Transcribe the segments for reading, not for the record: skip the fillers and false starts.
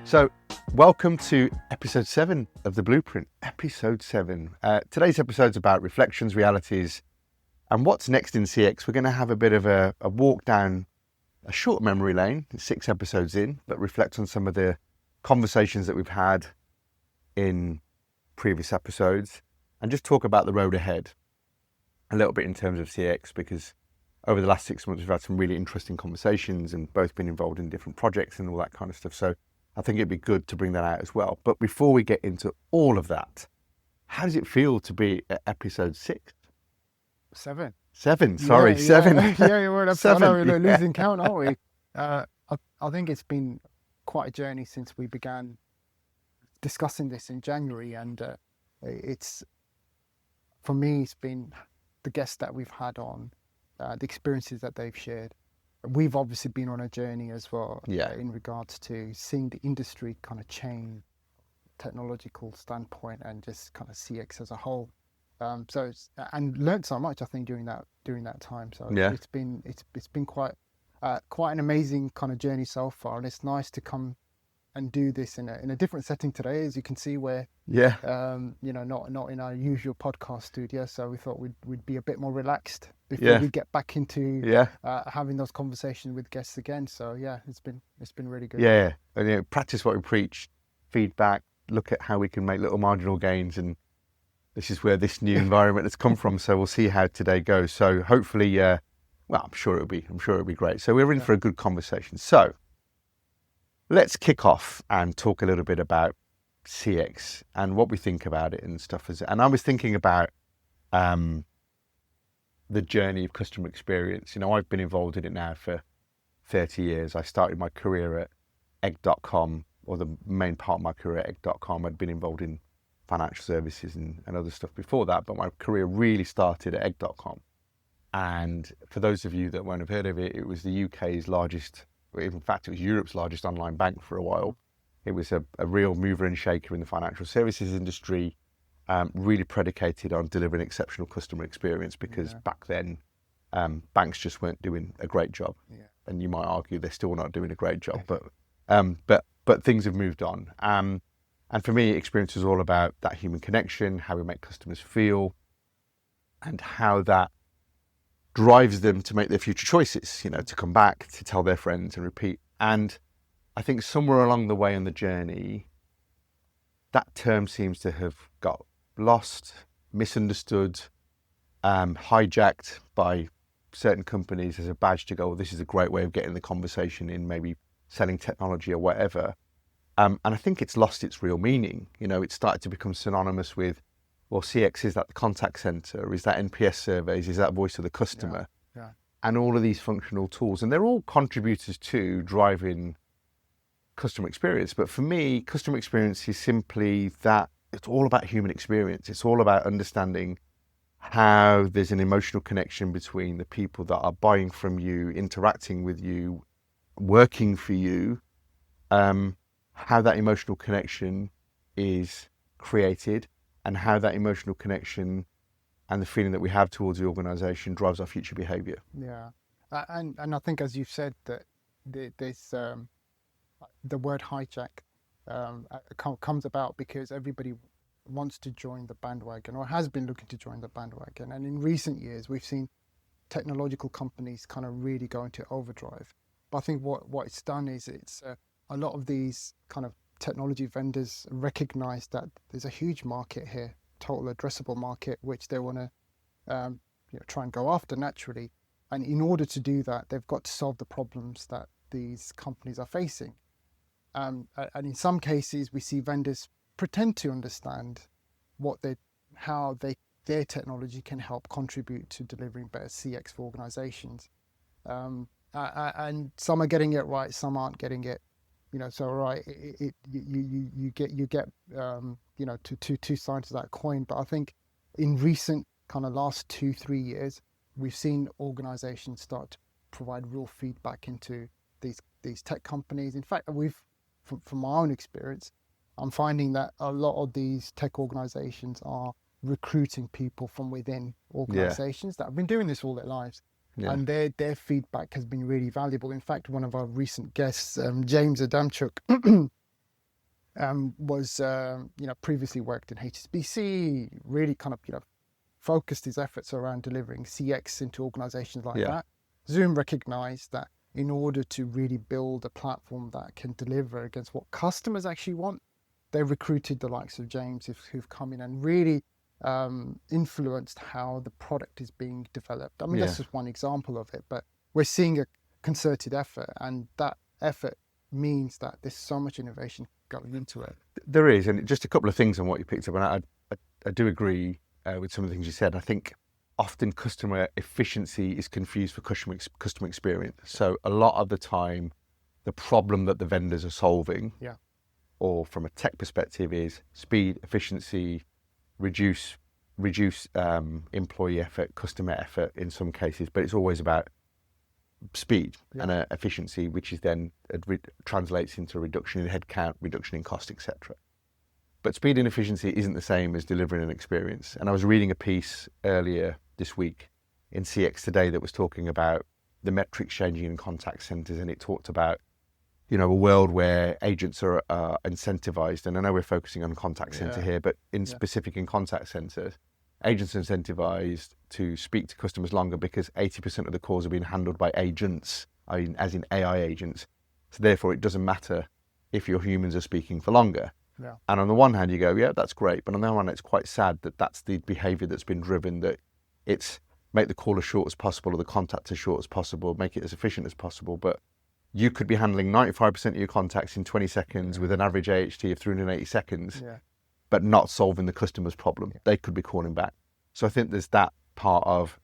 So, welcome to episode 7 of The Blueprint. Episode 7. Today's episode's about reflections, realities, and what's next in CX. We're going to have a bit of a walk down a short memory lane, 6 episodes in, but reflect on some of the conversations that we've had in previous episodes and just talk about the road ahead a little bit in terms of CX, because over the last 6 months we've had some really interesting conversations and both been involved in different projects and all that kind of stuff. So I think it'd be good to bring that out as well. But before we get into all of that, how does it feel to be at episode 6? 7. 7, sorry, yeah, 7. Yeah, we're at 7. We're losing count, aren't we? I think it's been quite a journey since we began discussing this in January, and it's, for me, it's been the guests that we've had on, the experiences that they've shared. We've obviously been on a journey as well, in regards to seeing the industry kind of change, technological standpoint, and just kind of CX as a whole. And learned so much, I think, during that time. So it's been quite an amazing kind of journey so far, and it's nice to come and do this in a different setting today, as you can see, where not in our usual podcast studio. So we thought we'd be a bit more relaxed before we get back into having those conversations with guests again. So it's been really good. And practice what we preach, feedback, look at how we can make little marginal gains, and this is where this new environment has come from. So we'll see how today goes. So hopefully, I'm sure it'll be great. So we're in for a good conversation. So let's kick off and talk a little bit about CX and what we think about it and stuff. And I was thinking about the journey of customer experience. I've been involved in it now for 30 years. I started my career at egg.com, or the main part of my career at egg.com. I'd been involved in financial services and other stuff before that, but my career really started at egg.com. And for those of you that won't have heard of it, it was the UK's largest, in fact, it was Europe's largest online bank for a while. It was a real mover and shaker in the financial services industry, really predicated on delivering exceptional customer experience, because back then banks just weren't doing a great job. And you might argue they're still not doing a great job, but things have moved on. And for me, experience is all about that human connection, how we make customers feel, and how that drives them to make their future choices, to come back, to tell their friends and repeat. And I think somewhere along the way in the journey, that term seems to have got lost, misunderstood, hijacked by certain companies as a badge to go, well, this is a great way of getting the conversation in, maybe selling technology or whatever. And I think it's lost its real meaning. It started to become synonymous with, well, CX, is that the contact center? Is that NPS surveys? Is that voice of the customer? Yeah. And all of these functional tools. And they're all contributors to driving customer experience. But for me, customer experience is simply that it's all about human experience. It's all about understanding how there's an emotional connection between the people that are buying from you, interacting with you, working for you, how that emotional connection is created, and how that emotional connection and the feeling that we have towards the organisation drives our future behaviour. Yeah, and I think, as you've said, that there's the word hijack comes about because everybody wants to join the bandwagon, or has been looking to join the bandwagon. And in recent years, we've seen technological companies kind of really go into overdrive. But I think what it's done is it's a lot of these kind of technology vendors recognize that there's a huge market here, total addressable market, which they want to try and go after naturally. And in order to do that, they've got to solve the problems that these companies are facing. And in some cases, we see vendors pretend to understand how their technology can help contribute to delivering better CX for organizations. And some are getting it right, some aren't getting it. So right, you get two sides of that coin. But I think in recent kind of last 2-3 years, we've seen organizations start to provide real feedback into these tech companies. In fact, from my own experience, I'm finding that a lot of these tech organizations are recruiting people from within organizations that have been doing this all their lives. Yeah. And their feedback has been really valuable. In fact, one of our recent guests, James Adamchuk, was previously worked in HSBC, really kind of focused his efforts around delivering CX into organizations like that. Zoom recognized that in order to really build a platform that can deliver against what customers actually want, they recruited the likes of James who've come in and really influenced how the product is being developed. I mean, that's just one example of it, but we're seeing a concerted effort, and that effort means that there's so much innovation going into it. There is, and just a couple of things on what you picked up, and I do agree with some of the things you said. I think often customer efficiency is confused for customer experience. So a lot of the time, the problem that the vendors are solving, or from a tech perspective, is speed, efficiency, reduce employee effort, customer effort in some cases, but it's always about speed and efficiency, which is then translates into a reduction in headcount, reduction in cost, etc. But speed and efficiency isn't the same as delivering an experience. And I was reading a piece earlier this week in CX Today that was talking about the metrics changing in contact centers, and it talked about a world where agents are incentivized. And I know we're focusing on contact center here, but specific in contact centers, agents are incentivized to speak to customers longer because 80% of the calls are being handled by agents, as in AI agents. So therefore, it doesn't matter if your humans are speaking for longer. Yeah. And on the one hand, you go, yeah, that's great. But on the other hand, it's quite sad that that's the behavior that's been driven, that it's make the call as short as possible or the contact as short as possible, make it as efficient as possible. But you could be handling 95% of your contacts in 20 seconds with an average AHT of 380 seconds, but not solving the customer's problem. They could be calling back. So I think there's that part of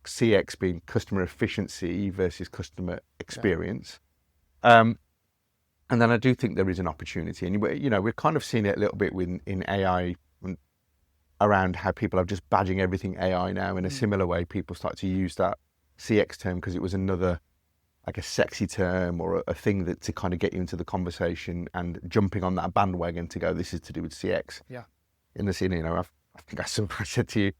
CX being customer efficiency versus customer experience. And then I do think there is an opportunity, and we're kind of seeing it a little bit in AI around how people are just badging everything AI now. In a similar way, people start to use that CX term because it was another, like a sexy term or a thing that to kind of get you into the conversation and jumping on that bandwagon to go, this is to do with CX. Yeah. In the scene, I think I said to you,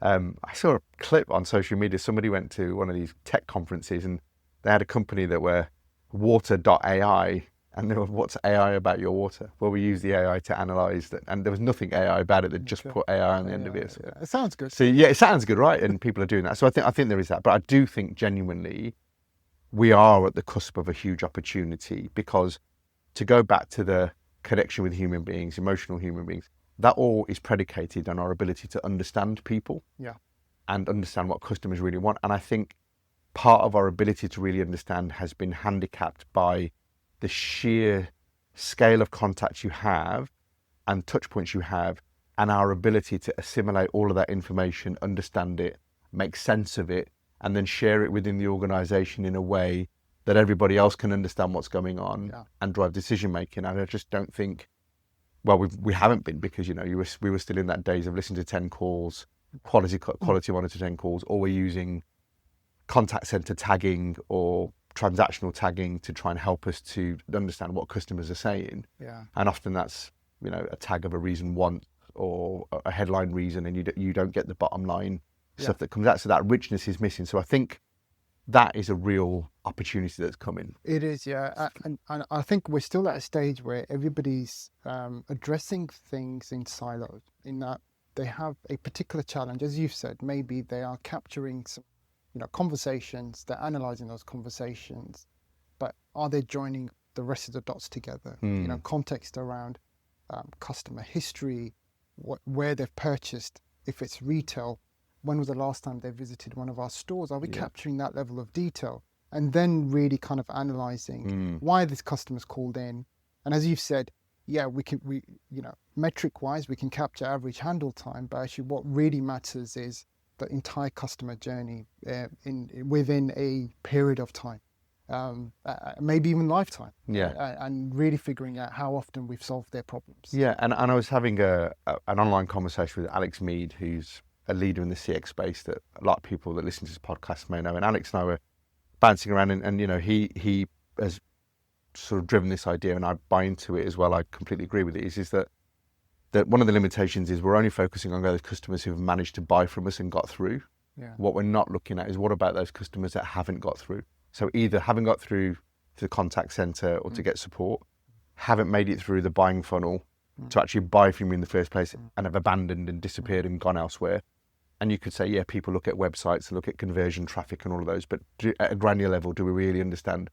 I saw a clip on social media. Somebody went to one of these tech conferences and they had a company that were water.ai. And they were, what's AI about your water? Well, we use the AI to analyse that. And there was nothing AI about it. They just put AI on the end of it. So, it sounds good. So it sounds good, right? And people are doing that. So I think there is that. But I do think genuinely we are at the cusp of a huge opportunity, because to go back to the connection with human beings, emotional human beings, that all is predicated on our ability to understand people and understand what customers really want. And I think part of our ability to really understand has been handicapped by the sheer scale of contacts you have and touch points you have, and our ability to assimilate all of that information, understand it, make sense of it, and then share it within the organization in a way that everybody else can understand what's going on and drive decision making. And I just don't think, well, we haven't been, because we were still in that days of listening to 10 calls, quality monitor 10 calls, or we're using contact center tagging or transactional tagging to try and help us to understand what customers are saying. And often that's a tag of a reason once or a headline reason, and you don't get the bottom line stuff that comes out. So that richness is missing. So I think that is a real opportunity that's coming. It is, and I think we're still at a stage where everybody's addressing things in silos, in that they have a particular challenge. As you've said, maybe they are capturing some conversations, they're analysing those conversations, but are they joining the rest of the dots together? Context around customer history, where they've purchased, if it's retail, when was the last time they visited one of our stores? Are we capturing that level of detail? And then really kind of analysing why this customer's called in. And as you've said, metric wise, we can capture average handle time, but actually what really matters is the entire customer journey within a period of time, maybe even lifetime. And really figuring out how often we've solved their problems. And I was having an online conversation with Alex Mead, who's a leader in the CX space that a lot of people that listen to this podcast may know. And Alex and I were bouncing around, and he has sort of driven this idea, and I buy into it as well. I completely agree with it. Is that one of the limitations is we're only focusing on those customers who've managed to buy from us and got through. What we're not looking at is what about those customers that haven't got through. So either haven't got through to the contact center or to get support, haven't made it through the buying funnel to actually buy from you in the first place and have abandoned and disappeared and gone elsewhere. And you could say, yeah, people look at websites and look at conversion traffic and all of those, but at a granular level, do we really understand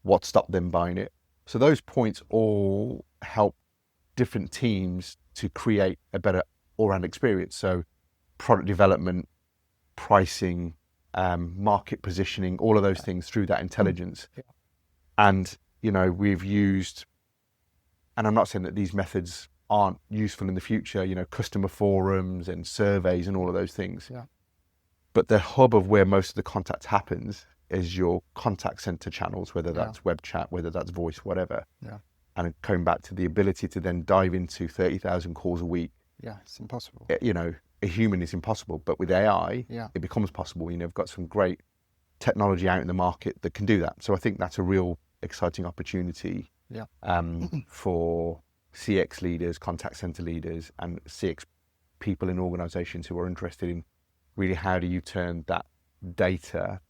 what stopped them buying it? So those points all help different teams to create a better all-round experience. So product development, pricing, market positioning, all of those things through that intelligence. Yeah. And, we've used, and I'm not saying that these methods aren't useful in the future, customer forums and surveys and all of those things. Yeah. But the hub of where most of the contact happens is your contact center channels, whether that's web chat, whether that's voice, whatever. Yeah. And coming back to the ability to then dive into 30,000 calls a week. Yeah, it's impossible. A human is impossible, but with AI, it becomes possible. We've got some great technology out in the market that can do that. So I think that's a real exciting opportunity for CX leaders, contact center leaders, and CX people in organizations who are interested in really how do you turn that data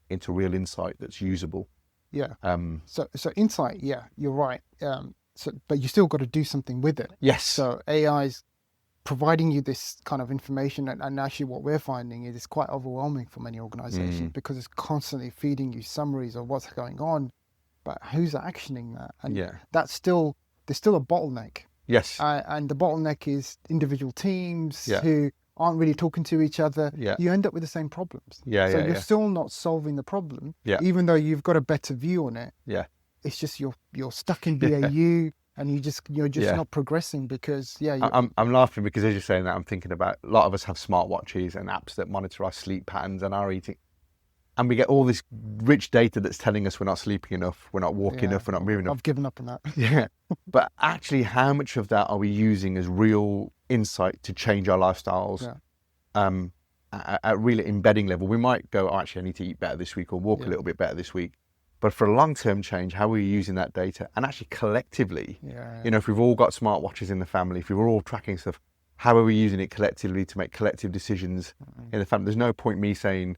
into real insight that's usable. Yeah. So insight, you're right. But you still got to do something with it. Yes. So AI's providing you this kind of information, and actually what we're finding is it's quite overwhelming for many organizations because it's constantly feeding you summaries of what's going on, but who's actioning that? And there's still a bottleneck. Yes. And the bottleneck is individual teams who aren't really talking to each other. Yeah. You end up with the same problems. So you're still not solving the problem, even though you've got a better view on it. Yeah. It's just you're stuck in BAU. And you're just not progressing because I'm laughing because as you're saying that, I'm thinking about a lot of us have smartwatches and apps that monitor our sleep patterns and our eating, and we get all this rich data that's telling us we're not sleeping enough, we're not walking enough, we're not moving enough. I've given up on that. Yeah, but actually, how much of that are we using as real insight to change our lifestyles? At really embedding level, we might go, oh, actually, I need to eat better this week or walk a little bit better this week. But for a long-term change, how are we using that data? And actually collectively, if we've all got smartwatches in the family, if we're all tracking stuff, how are we using it collectively to make collective decisions in the family? There's no point me saying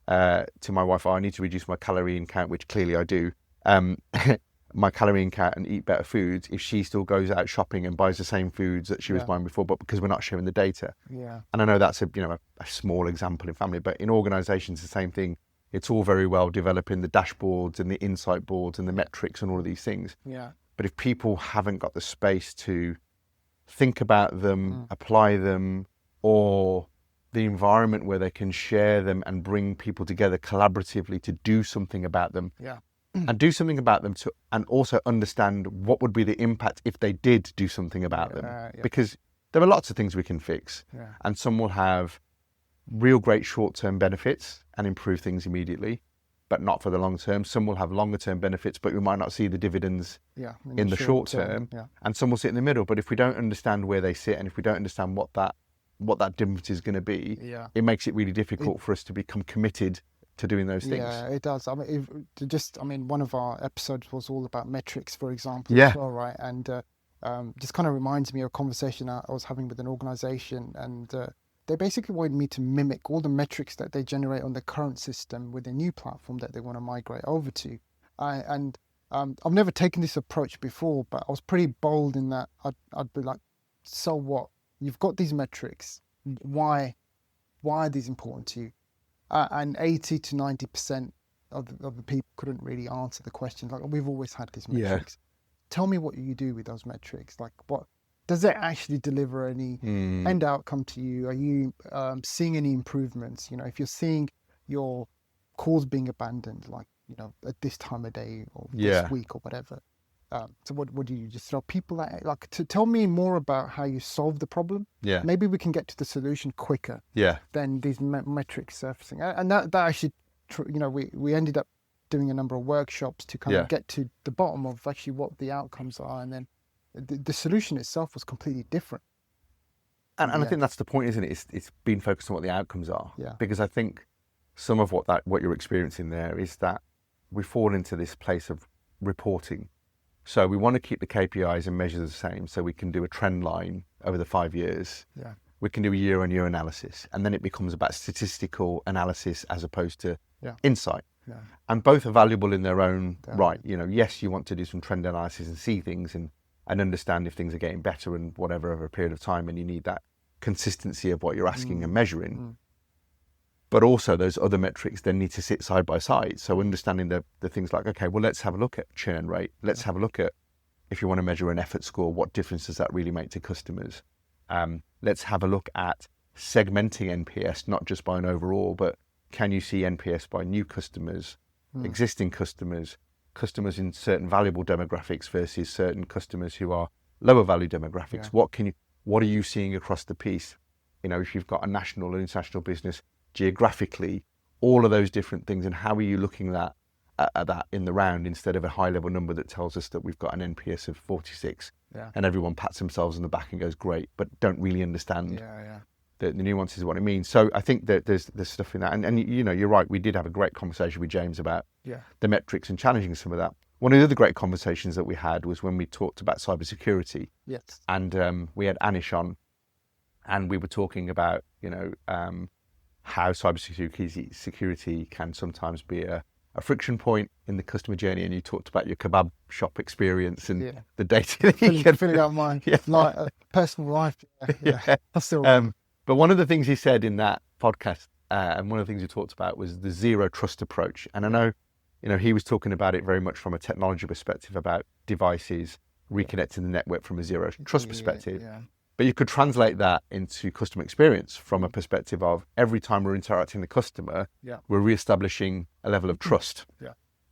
to my wife, I need to reduce my calorie count, which clearly I do, my calorie count and eat better foods if she still goes out shopping and buys the same foods that she was buying before, but because we're not sharing the data. Yeah. And I know that's a small example in family, but in organizations, the same thing. It's all very well developing the dashboards and the insight boards and the metrics and all of these things. Yeah. But if people haven't got the space to think about them, apply them, or the environment where they can share them and bring people together collaboratively to do something about them, and do something about them and also understand what would be the impact if they did do something about them. Because there are lots of things we can fix, and some will have real great short-term benefits and improve things immediately, but not for the long term. Some will have longer-term benefits, but we might not see the dividends in the short term. And some will sit in the middle. But if we don't understand where they sit, and if we don't understand what that difference is going to be, it makes it really difficult for us to become committed to doing those things. Yeah, it does. One of our episodes was all about metrics, for example, as well, right? And just kind of reminds me of a conversation I was having with an organization, and they basically wanted me to mimic all the metrics that they generate on the current system with a new platform that they want to migrate over to. I've never taken this approach before, but I was pretty bold in that I'd be like, so what? You've got these metrics. Why are these important to you? And 80 to 90% of the people couldn't really answer the question. Like, we've always had these metrics. Tell me what you do with those metrics. Like, what does it actually deliver any end outcome to you? Are you seeing any improvements? If you're seeing your calls being abandoned, like, at this time of day or this week or whatever. So what do you just tell people like to tell me more about how you solve the problem? Yeah. Maybe we can get to the solution quicker. Yeah. Than these metrics surfacing. And that actually, we ended up doing a number of workshops to kind of get to the bottom of actually what the outcomes are, and then the solution itself was completely different. And I think that's the point, isn't it? It's being focused on what the outcomes are. Yeah. Because I think some of what you're experiencing there is that we fall into this place of reporting. So we want to keep the KPIs and measures the same, so we can do a trend line over the 5 years. Yeah. We can do a year-on-year analysis, and then it becomes about statistical analysis as opposed to insight. Yeah. And both are valuable in their own right. Yes, you want to do some trend analysis and see things and and understand if things are getting better and whatever over a period of time, and you need that consistency of what you're asking and measuring. But also those other metrics then need to sit side by side. So understanding the things like, okay, well, let's have a look at churn rate. Let's have a look at, if you want to measure an effort score, what difference does that really make to customers? Let's have a look at segmenting NPS, not just by an overall, but can you see NPS by new customers, existing customers, customers in certain valuable demographics versus certain customers who are lower value demographics? What are you seeing across the piece? You know, if you've got a national or international business, geographically, all of those different things, and how are you looking at that in the round instead of a high level number that tells us that we've got an NPS of 46 and everyone pats themselves on the back and goes great, but don't really understand the nuances of what it means. So I think that there's stuff in that, and you know, you're right, we did have a great conversation with James about the metrics and challenging some of that. One of the other great conversations that we had was when we talked about cybersecurity. And we had Anish on, and we were talking about, you know, how cybersecurity can sometimes be a friction point in the customer journey. And you talked about your kebab shop experience and the data that you can filling out my personal life. That's still but one of the things he said in that podcast, and one of the things he talked about, was the zero trust approach. And I know, you know, he was talking about it very much from a technology perspective, about devices reconnecting the network from a zero trust perspective. But you could translate that into customer experience from a perspective of every time we're interacting with the customer, we're re-establishing a level of trust.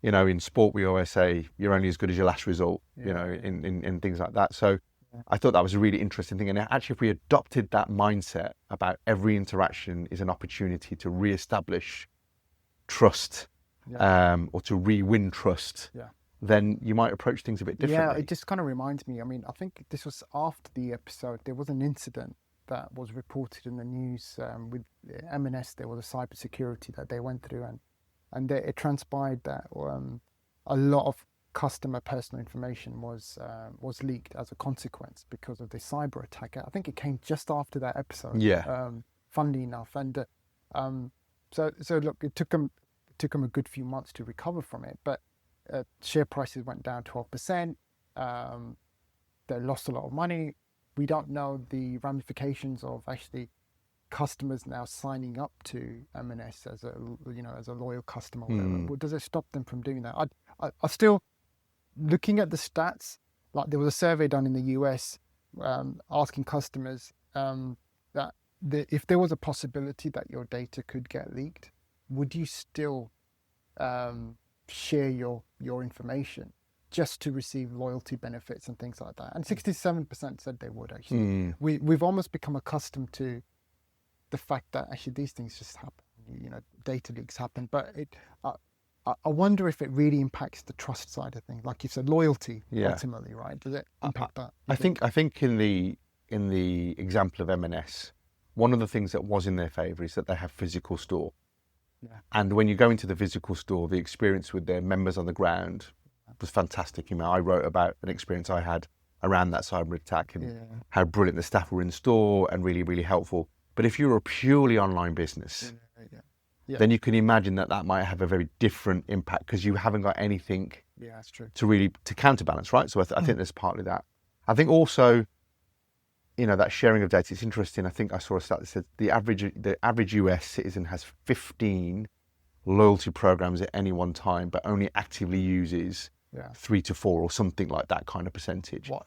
You know, in sport, we always say you're only as good as your last result, you know, in things like that. So I thought that was a really interesting thing. And actually, if we adopted that mindset about every interaction is an opportunity to re-establish trust or to re-win trust, then you might approach things a bit differently. It just kind of reminds me, I mean, I think this was after the episode, there was an incident that was reported in the news with M&S. There was a cybersecurity that they went through, and it transpired that a lot of customer personal information was leaked as a consequence because of the cyber attack. I think it came just after that episode. Funnily enough, and so look, it took them a good few months to recover from it, but share prices went down 12%. They lost a lot of money. We don't know the ramifications of actually customers now signing up to M&S as a loyal customer. Does it stop them from doing that? I still, looking at the stats, like there was a survey done in the US asking customers that if there was a possibility that your data could get leaked, would you still share your information just to receive loyalty benefits and things like that? And 67% said they would. Actually, we've almost become accustomed to the fact that actually these things just happen. You know, data leaks happen, but I wonder if it really impacts the trust side of things, like you said, loyalty ultimately, right? Does it impact that? I think in the example of M&S, one of the things that was in their favour is that they have physical store. And when you go into the physical store, the experience with their members on the ground was fantastic. You know, I wrote about an experience I had around that cyber attack and how brilliant the staff were in store and really, really helpful. But if you're a purely online business, then you can imagine that might have a very different impact because you haven't got anything that's true. to counterbalance, right? So I think there's partly that. I think also, you know, that sharing of data, it's interesting. I think I saw a stat that said the average US citizen has 15 loyalty programs at any one time, but only actively uses 3 to 4 or something like that kind of percentage. What,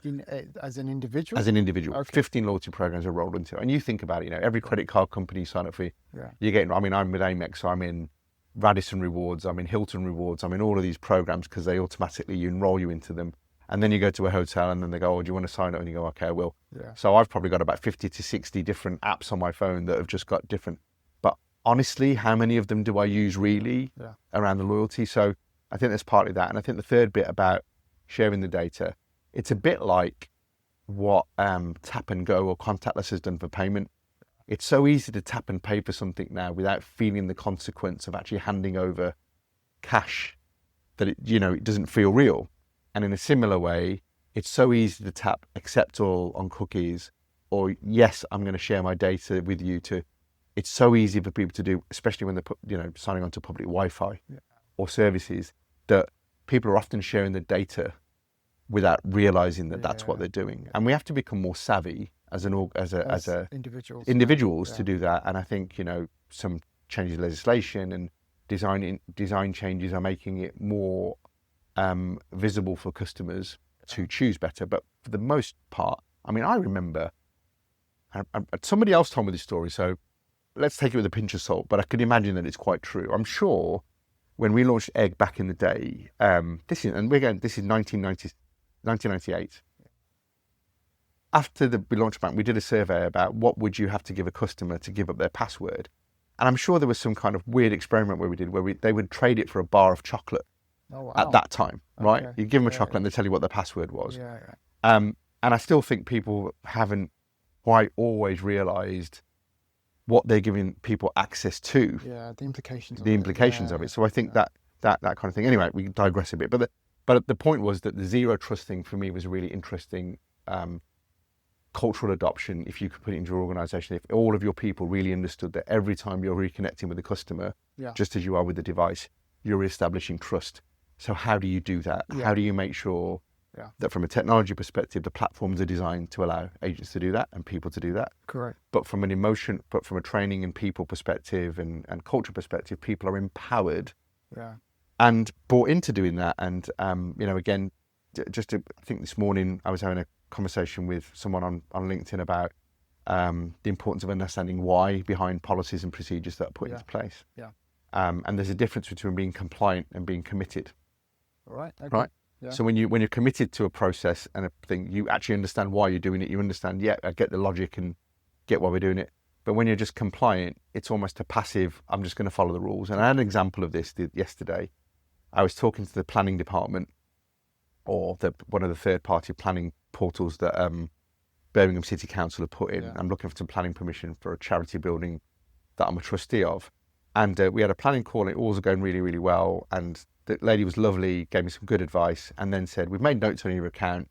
as an individual? As an individual. Okay. 15 loyalty programs are rolled into it. And you think about it, you know, every credit card company you sign up for, you're getting, I mean, I'm with Amex, so I'm in Radisson Rewards, I'm in Hilton Rewards, I'm in all of these programs because they automatically enroll you into them. And then you go to a hotel and then they go, oh, do you want to sign up? And you go, okay, I will. So I've probably got about 50 to 60 different apps on my phone that have just got different. But honestly, how many of them do I use really around the loyalty? So I think there's partly that. And I think the third bit about sharing the data, it's a bit like what Tap and Go or contactless has done for payment. It's so easy to tap and pay for something now without feeling the consequence of actually handing over cash that it doesn't feel real. And in a similar way, it's so easy to tap accept all on cookies, or yes, I'm going to share my data with you. It's so easy for people to do, especially when they're signing on to public Wi-Fi or services, that people are often sharing the data without realizing that that's what Yeah. they're doing. And we have to become more savvy as a individuals. individuals to Yeah. do that. And I think, some changes in legislation and design changes are making it more visible for customers to choose better. But for the most part, I mean, I remember, somebody else told me this story, so let's take it with a pinch of salt, but I could imagine that it's quite true. I'm sure when we launched Egg back in the day, this is 1998. After we launched Bank, we did a survey about what would you have to give a customer to give up their password. And I'm sure there was some kind of weird experiment where they would trade it for a bar of chocolate at that time, right? Okay. You give them a Yeah, chocolate and they tell you what their password was. Yeah. And I still think people haven't quite always realised what they're giving people access to. Yeah, the implications. Of it. So I think that kind of thing. Anyway, we digress a bit, but the point was that the zero trust thing for me was a really interesting cultural adoption. If you could put it into your organisation, if all of your people really understood that every time you're reconnecting with the customer, just as you are with the device, you're establishing trust. So how do you do that? Yeah. How do you make sure that from a technology perspective, the platforms are designed to allow agents to do that and people to do that? Correct. But from a training and people perspective and culture perspective, people are empowered and brought into doing that. And, again, I think this morning I was having a conversation with someone on LinkedIn about the importance of understanding why behind policies and procedures that are put into place. Yeah. And there's a difference between being compliant and being committed. All right. Okay. Right. Yeah. So when you're committed to a process and a thing, you actually understand why you're doing it. You understand, I get the logic and get why we're doing it. But when you're just compliant, it's almost a passive, I'm just going to follow the rules. And I had an example of this yesterday. I was talking to the planning department, or one of the third-party planning portals that Birmingham City Council have put in. Yeah. I'm looking for some planning permission for a charity building that I'm a trustee of. And we had a planning call, and it all was going really, really well. And the lady was lovely, gave me some good advice, and then said, we've made notes on your account,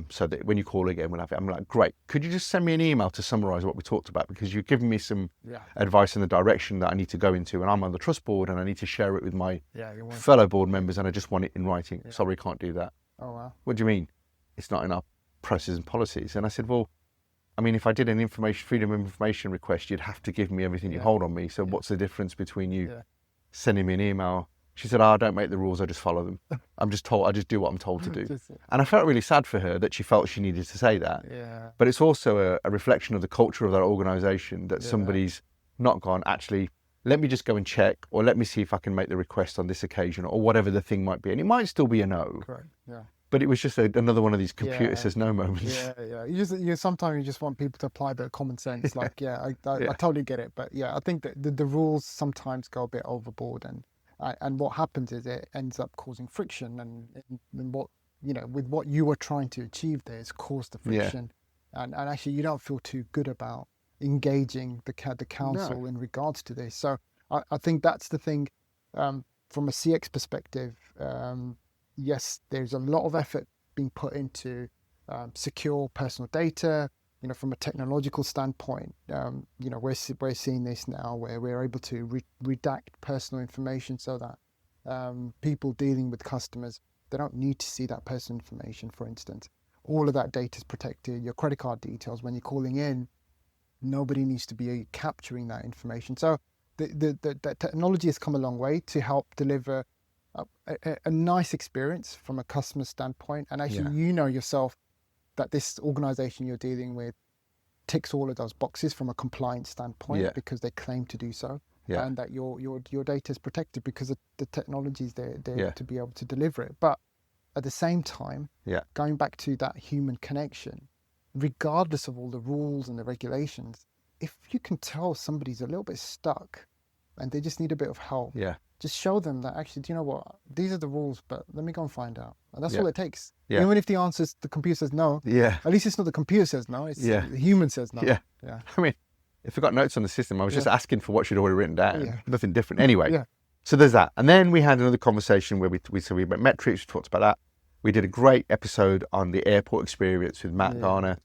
so that when you call again, we'll have it. I'm like, great. Could you just send me an email to summarise what we talked about? Because you've given me some advice in the direction that I need to go into, and I'm on the trust board, and I need to share it with my fellow board members, and I just want it in writing. Yeah. Sorry, can't do that. Oh, wow. What do you mean? It's not in our processes and policies. And I said, well, I mean, if I did an freedom of information request, you'd have to give me everything you hold on me. So what's the difference between you sending me an email? She said, I don't make the rules, I just follow them. I just do what I'm told to do. And I felt really sad for her that she felt she needed to say that. Yeah. But it's also a reflection of the culture of that organisation that somebody's not gone, actually, let me just go and check, or let me see if I can make the request on this occasion, or whatever the thing might be. And it might still be a no. Correct. Yeah. But it was just another one of these computer says no moments. Yeah. Sometimes you just want people to apply a bit of common sense. Like, I totally get it. But I think that the rules sometimes go a bit overboard, and what happens is it ends up causing friction, and what with what you were trying to achieve there is caused the friction, and actually you don't feel too good about engaging the council in regards to this. So I think that's the thing. From a CX perspective, yes, there's a lot of effort being put into secure personal data. From a technological standpoint, we're seeing this now where we're able to redact personal information so that people dealing with customers, they don't need to see that personal information, for instance. All of that data is protected. Your credit card details, when you're calling in, nobody needs to be capturing that information. So the technology has come a long way to help deliver a nice experience from a customer standpoint. And actually, yourself, that this organization you're dealing with ticks all of those boxes from a compliance standpoint because they claim to do so, and that your data is protected because the technology is there to be able to deliver it. But at the same time, going back to that human connection, regardless of all the rules and the regulations, if you can tell somebody's a little bit stuck and they just need a bit of help, just show them that actually, do you know what? These are the rules, but let me go and find out. And that's all it takes. Yeah. Even if the computer says no, at least it's not the computer says no, it's the human says no. Yeah. I mean, if I got notes on the system, I was just asking for what she'd already written down. Nothing different. Anyway, so there's that. And then we had another conversation where we about metrics, we talked about that. We did a great episode on the airport experience with Matt Garner.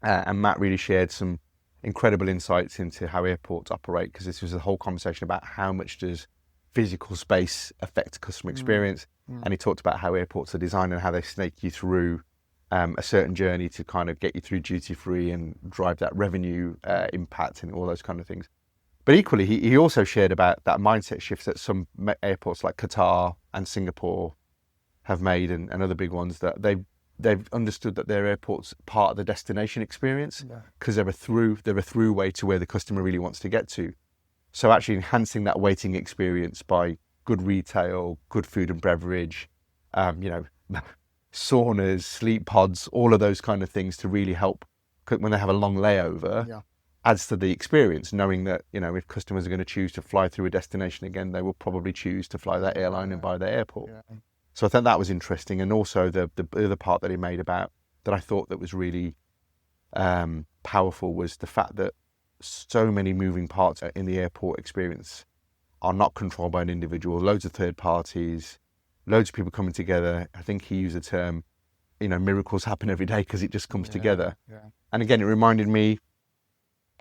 And Matt really shared some incredible insights into how airports operate, because this was a whole conversation about how much does physical space affect customer experience. And he talked about how airports are designed and how they snake you through a certain journey to kind of get you through duty free and drive that revenue impact and all those kind of things. But equally, he also shared about that mindset shift that some airports like Qatar and Singapore have made, and other big ones, that they've understood that their airport's part of the destination experience, because they're a through way to where the customer really wants to get to. So actually enhancing that waiting experience by good retail, good food and beverage, saunas, sleep pods, all of those kind of things to really help when they have a long layover. Adds to the experience, knowing that, if customers are going to choose to fly through a destination again, they will probably choose to fly that airline and buy their airport. So I thought that was interesting. And also the other part that he made about that I thought that was really powerful was the fact that so many moving parts in the airport experience are not controlled by an individual. Loads of third parties, loads of people coming together. I think he used the term, miracles happen every day because it just comes together. And again, it reminded me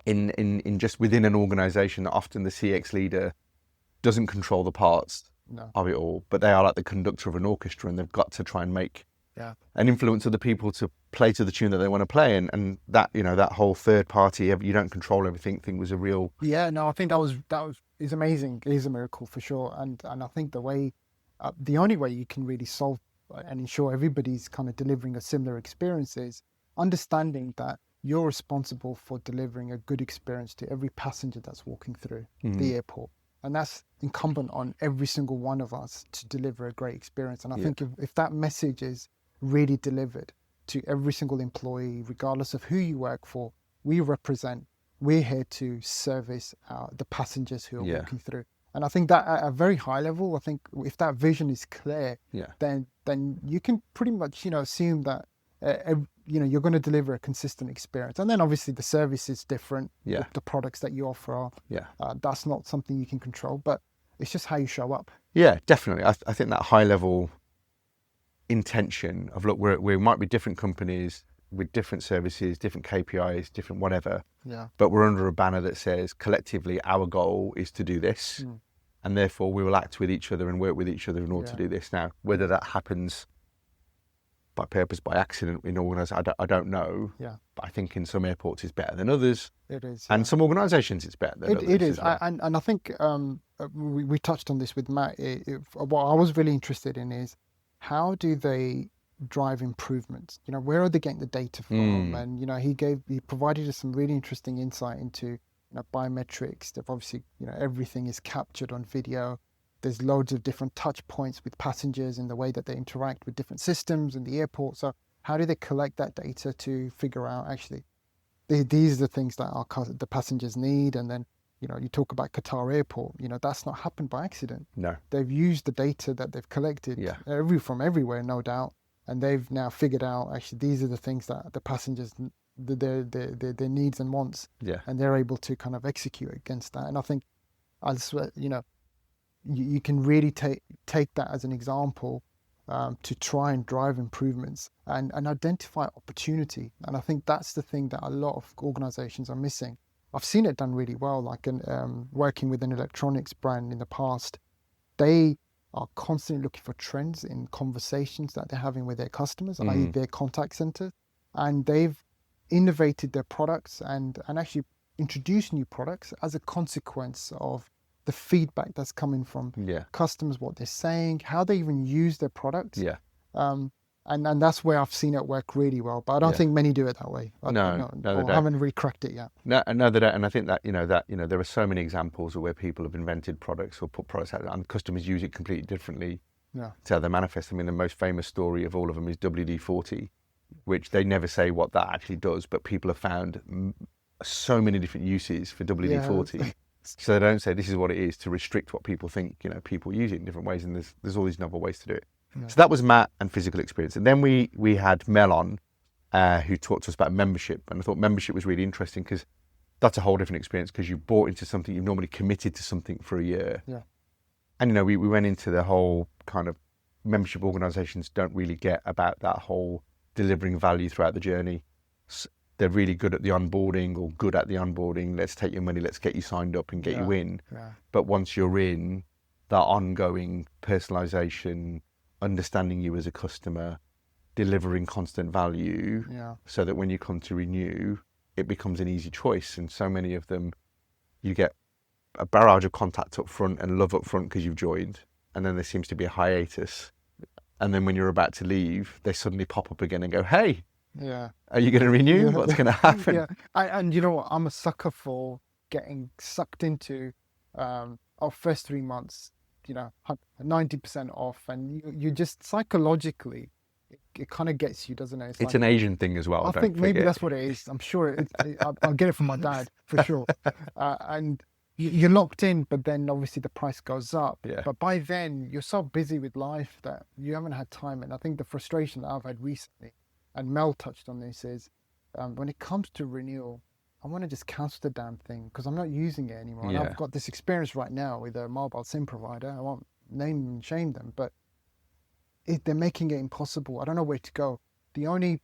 in just within an organization that often the CX leader doesn't control the parts of it all, but they are like the conductor of an orchestra, and they've got to try and make an influence of the people to play to the tune that they want to play. And that, that whole third party, you don't control everything thing was a real... I think that is amazing. It is a miracle for sure. And I think the only way you can really solve and ensure everybody's kind of delivering a similar experience is understanding that you're responsible for delivering a good experience to every passenger that's walking through the airport. And that's incumbent on every single one of us to deliver a great experience. And I think if that message is really delivered to every single employee, regardless of who you work for, we're here to service the passengers who are walking through. And I think that at a very high level, I think if that vision is clear, then you can pretty much, assume that you're going to deliver a consistent experience. And then obviously the service is different. The products that you offer are, that's not something you can control, but it's just how you show up. Yeah, definitely. I think that high level intention of, look, we might be different companies with different services, different KPIs, different whatever, but we're under a banner that says collectively our goal is to do this, and therefore we will act with each other and work with each other in order to do this. Now, whether that happens by purpose, by accident in organisations, I don't know. But I think in some airports it's better than others. It is. And some organisations it's better than others. It is. Well. And I think we touched on this with Matt. What I was really interested in is how do they drive improvements? Where are they getting the data from? And, he provided us some really interesting insight into biometrics. That obviously, everything is captured on video. There's loads of different touch points with passengers in the way that they interact with different systems in the airport. So how do they collect that data to figure out actually these are the things that the passengers need? And then, you talk about Qatar Airport, that's not happened by accident. No. They've used the data that they've collected from everywhere, no doubt. And they've now figured out actually these are the things that the passengers, their needs and wants. And they're able to kind of execute against that. And I think, you can really take that as an example to try and drive improvements and identify opportunity. And I think that's the thing that a lot of organizations are missing. I've seen it done really well, like working with an electronics brand in the past. They are constantly looking for trends in conversations that they're having with their customers, i.e. their contact center. And they've innovated their products and actually introduced new products as a consequence of the feedback that's coming from customers, what they're saying, how they even use their products. And that's where I've seen it work really well. But I don't think many do it that way. I haven't really cracked it yet. No, they don't. And I think that there are so many examples of where people have invented products or put products out there, and customers use it completely differently to how they manifest. I mean, the most famous story of all of them is WD-40, which they never say what that actually does, but people have found so many different uses for WD-40. So they don't say this is what it is to restrict what people think. People use it in different ways, and there's all these novel ways to do it. So that was Matt and physical experience. And then we had Mel on, who talked to us about membership. And I thought membership was really interesting because that's a whole different experience, because you've bought into something, you've normally committed to something for a year. And, we went into the whole kind of membership organisations don't really get about that whole delivering value throughout the journey. They're really good at the onboarding, or good at the onboarding. Let's take your money, let's get you signed up and get you in. But once you're in, that ongoing personalisation, understanding you as a customer, delivering constant value, Yeah. so that when you come to renew, it becomes an easy choice. And so many of them, you get a barrage of contact up front and love up front because you've joined, and then there seems to be a hiatus. And then when you're about to leave, they suddenly pop up again and go, hey, Yeah. are you going to renew? Yeah. What's going to happen? Yeah. And you know what? I'm a sucker for getting sucked into our first 3 months, 90% off. And you just psychologically, it kind of gets you, doesn't it? It's like, an Asian thing as well. I think maybe that's what it is. I'm sure I'll get it from my dad for sure. And you're locked in, but then obviously the price goes up. Yeah. But by then you're so busy with life that you haven't had time. And I think the frustration that I've had recently, and Mel touched on this, is when it comes to renewal, I want to just cancel the damn thing because I'm not using it anymore. And Yeah. I've got this experience right now with a mobile SIM provider. I won't name and shame them, but they're making it impossible. I don't know where to go. The only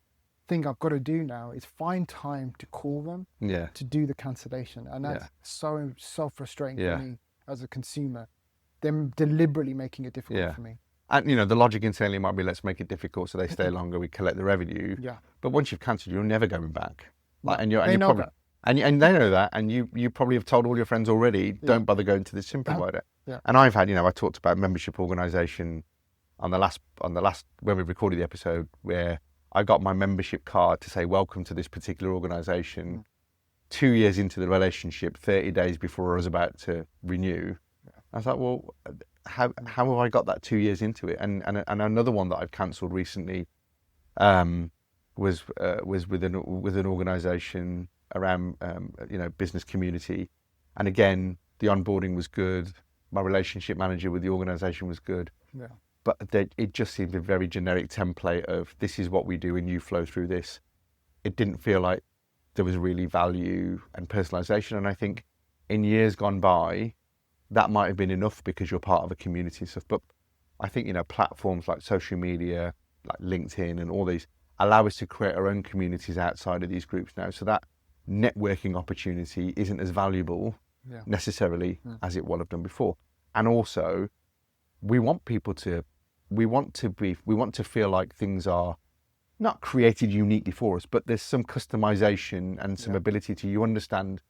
thing I've got to do now is find time to call them Yeah. to do the cancellation, and that's so frustrating Yeah. for me as a consumer. Them deliberately making it difficult Yeah. for me. And, the logic internally might be, let's make it difficult so they stay longer, we collect the revenue. Yeah. But once you've cancelled, you're never going back. Like, and They you're know probably, that. and they know that, and you probably have told all your friends already, don't bother going to this SIM provider. Yeah. And I've had, I talked about membership organisation on the last when we recorded the episode, where I got my membership card to say welcome to this particular organisation. 2 years into the relationship, 30 days before I was about to renew. I was like, well, how have I got that 2 years into it? And another one that I've cancelled recently was with an organisation around business community, and again the onboarding was good. My relationship manager with the organisation was good. Yeah. But it just seemed a very generic template of, this is what we do and you flow through this. It didn't feel like there was really value and personalisation. And I think in years gone by, that might have been enough because you're part of a community and stuff. But I think, platforms like social media, like LinkedIn and all these, allow us to create our own communities outside of these groups now. So that networking opportunity isn't as valuable necessarily as it would have done before. And also, we want to feel like things are not created uniquely for us, but there's some customization and some ability to, you understand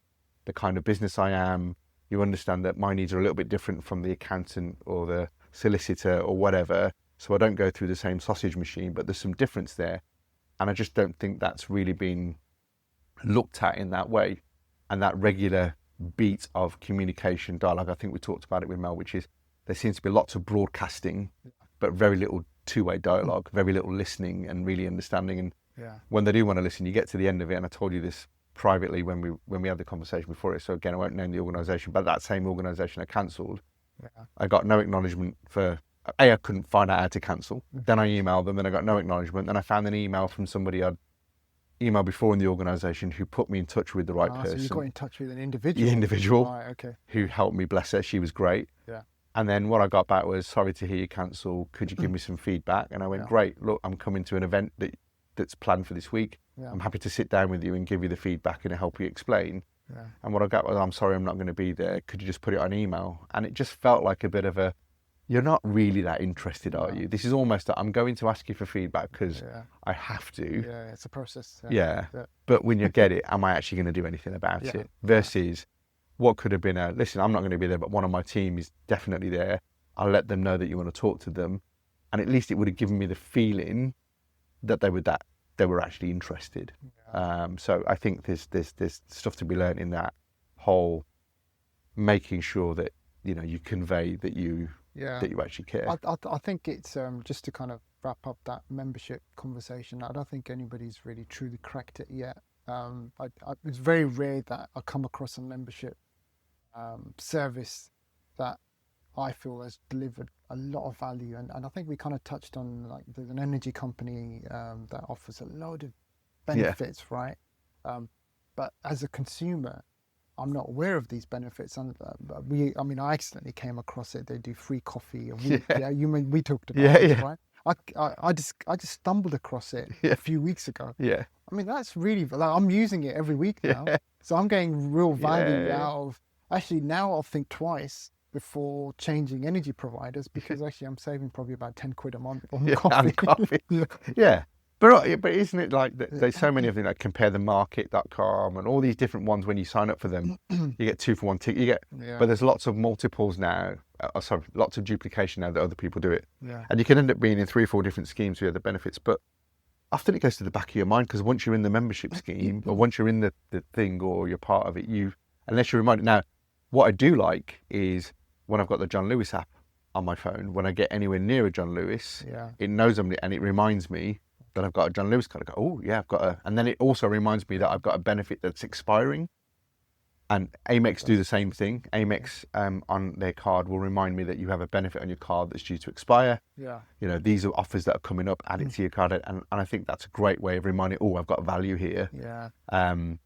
the kind of business I am, you understand that my needs are a little bit different from the accountant or the solicitor or whatever, so I don't go through the same sausage machine, but there's some difference there. And I just don't think that's really been looked at in that way. And that regular beat of communication, dialogue, I think we talked about it with Mel, which is there seems to be lots of broadcasting, but very little two-way dialogue, very little listening and really understanding. And when they do want to listen, you get to the end of it. And I told you this privately when we had the conversation before it. So again, I won't name the organisation, but that same organisation I cancelled, I got no acknowledgement for, I couldn't find out how to cancel. Then I emailed them, then I got no acknowledgement. Then I found an email from somebody I'd emailed before in the organisation who put me in touch with the right person. So you got in touch with an individual? The individual, right, okay. Who helped me, bless her. She was great. Yeah. And then what I got back was, sorry to hear you cancel. Could you give me some feedback? And I went, great. Look, I'm coming to an event that's planned for this week. Yeah. I'm happy to sit down with you and give you the feedback and help you explain. Yeah. And what I got was, I'm sorry, I'm not going to be there. Could you just put it on email? And it just felt like a bit of a, you're not really that interested, are you? This is almost that I'm going to ask you for feedback because I have to. Yeah, it's a process. Yeah. But when you get it, am I actually going to do anything about it? Versus what could have been a, listen, I'm not going to be there, but one of my team is definitely there. I'll let them know that you want to talk to them. And at least it would have given me the feeling that they were actually interested. Yeah. So I think there's stuff to be learned in that whole making sure that, you convey that you actually care. I think it's just to kind of wrap up that membership conversation. I don't think anybody's really truly cracked it yet. It's very rare that I come across a membership service that I feel has delivered a lot of value, and I think we kind of touched on, like, there's an energy company that offers a load of benefits, right? But as a consumer, I'm not aware of these benefits, and I accidentally came across it. They do free coffee a week. We talked about it, right? I just stumbled across it a few weeks ago. Yeah, I mean, that's really, like, I'm using it every week now, so I'm getting real value out of. Actually, now I'll think twice before changing energy providers because actually I'm saving probably about 10 quid a month on Yeah, coffee. and coffee. Yeah. Yeah. But isn't it like there's so many of them, like comparethemarket.com and all these different ones. When you sign up for them, you get 2-for-1 ticket. Yeah. But there's lots of multiples now. Sorry, lots of duplication now that other people do it. Yeah. And you can end up being in 3 or 4 different schemes with the benefits. But often it goes to the back of your mind because once you're in the membership scheme or once you're in the thing or you're part of it, unless you're reminded. Now, what I do like is when I've got the John Lewis app on my phone, when I get anywhere near a John Lewis, it knows I'm, and it reminds me that I've got a John Lewis card. I go, oh yeah, I've got a, and then it also reminds me that I've got a benefit that's expiring. And Amex do the same thing. Amex on their card will remind me that you have a benefit on your card that's due to expire. Yeah. You know, these are offers that are coming up, add it to your card. And I think that's a great way of reminding, oh, I've got value here. Yeah. And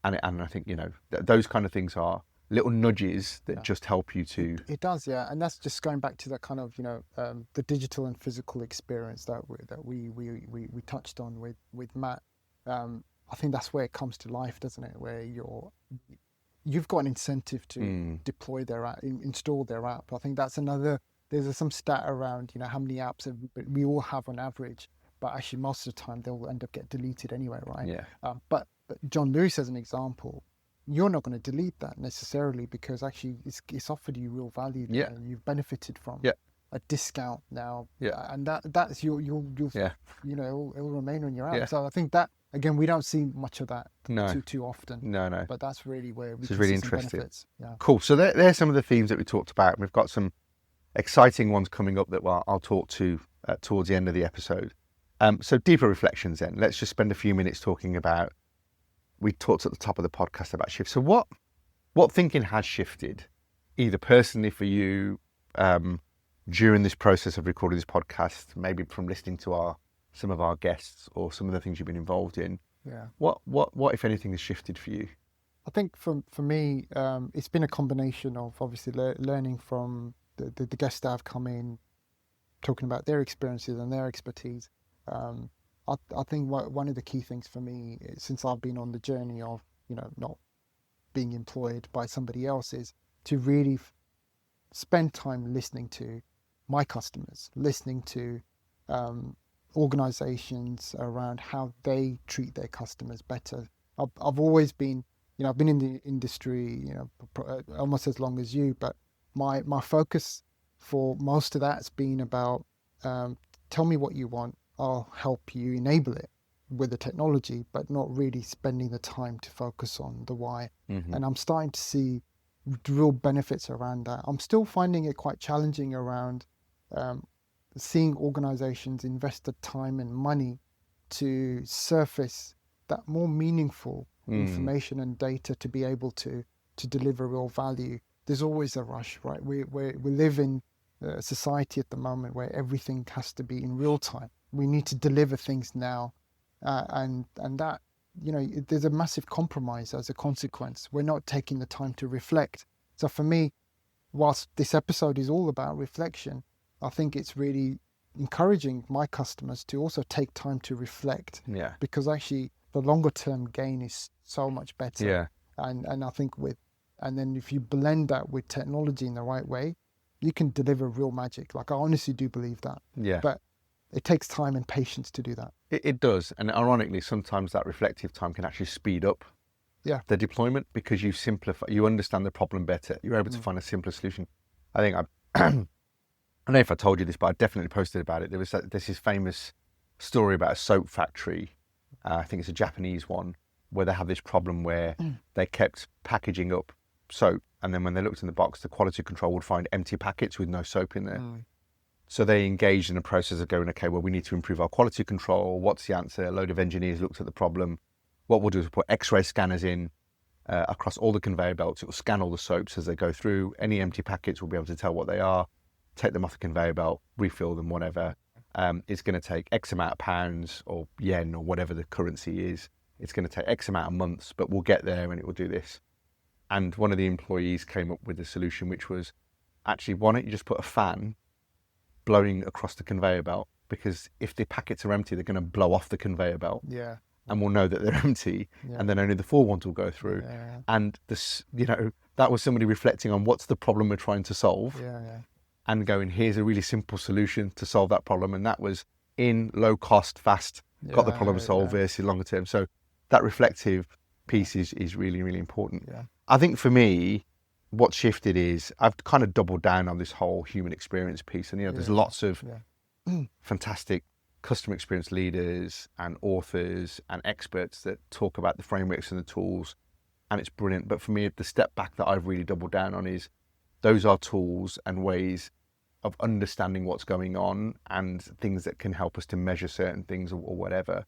I think, you know, those kind of things are little nudges that just help you to. It does, yeah. And that's just going back to that kind of, the digital and physical experience that we touched on with Matt. I think that's where it comes to life, doesn't it? Where you've got an incentive to deploy their app, install their app. I think that's another. There's some stat around, how many apps we all have on average, but actually most of the time they'll end up get deleted anyway, right? Yeah. But John Lewis, as an example, you're not going to delete that necessarily because actually it's offered you real value. Yeah. And you've benefited from a discount now. Yeah. And that's you'll it'll remain on your app. So I think that, again, we don't see much of that too often. No. But that's really where we This can is really see some interesting. benefits. Yeah. Cool. So there's some of the themes that we talked about. We've got some exciting ones coming up that I'll talk to towards the end of the episode. So deeper reflections then. Let's just spend a few minutes talking about, we talked at the top of the podcast about shifts. So what thinking has shifted, either personally for you during this process of recording this podcast, maybe from listening to some of our guests or some of the things you've been involved in? Yeah. What if anything has shifted for you? I think for me, it's been a combination of obviously learning from the guests that have come in, talking about their experiences and their expertise. I think one of the key things for me, since I've been on the journey of not being employed by somebody else, is to really spend time listening to my customers, listening to organizations around how they treat their customers better. I've always been, I've been in the industry, almost as long as you, but my focus for most of that's been about tell me what you want, I'll help you enable it with the technology, but not really spending the time to focus on the why. Mm-hmm. And I'm starting to see real benefits around that. I'm still finding it quite challenging around seeing organizations invest the time and money to surface that more meaningful information and data to be able to deliver real value. There's always a rush, right? We live in a society at the moment where everything has to be in real time. We need to deliver things now, and that, there's a massive compromise as a consequence. We're not taking the time to reflect. So for me, whilst this episode is all about reflection, I think it's really encouraging my customers to also take time to reflect. Yeah. Because actually the longer term gain is so much better. Yeah. And I think and then if you blend that with technology in the right way, you can deliver real magic. Like, I honestly do believe that. Yeah. But it takes time and patience to do that. It does. And ironically, sometimes that reflective time can actually speed up the deployment because you understand the problem better. You're able to find a simpler solution. I think I don't know if I told you this, but I definitely posted about it. There's this famous story about a soap factory. I think it's a Japanese one, where they have this problem where they kept packaging up soap, and then when they looked in the box, the quality control would find empty packets with no soap in there. So they engaged in a process of going, okay, well, we need to improve our quality control. What's the answer? A load of engineers looked at the problem. What we'll do is put X-ray scanners in across all the conveyor belts. It will scan all the soaps as they go through. Any empty packets, we'll be able to tell what they are, take them off the conveyor belt, refill them, whatever. It's going to take X amount of pounds or yen or whatever the currency is. It's going to take X amount of months, but we'll get there and it will do this. And one of the employees came up with a solution, which was, actually, why don't you just put a fan blowing across the conveyor belt? Because if the packets are empty, they're going to blow off the conveyor belt. Yeah. and we'll know that they're empty, Yeah. and then only the full ones will go through. Yeah. And this, that was somebody reflecting on what's the problem we're trying to solve, Yeah. and going, here's a really simple solution to solve that problem. And that was in low cost, fast, got the problem solved versus longer term. So that reflective piece is really, really important. Yeah. I think for me, what shifted is I've kind of doubled down on this whole human experience piece. And, there's lots of fantastic customer experience leaders and authors and experts that talk about the frameworks and the tools, and it's brilliant. But for me, the step back that I've really doubled down on is those are tools and ways of understanding what's going on and things that can help us to measure certain things or whatever.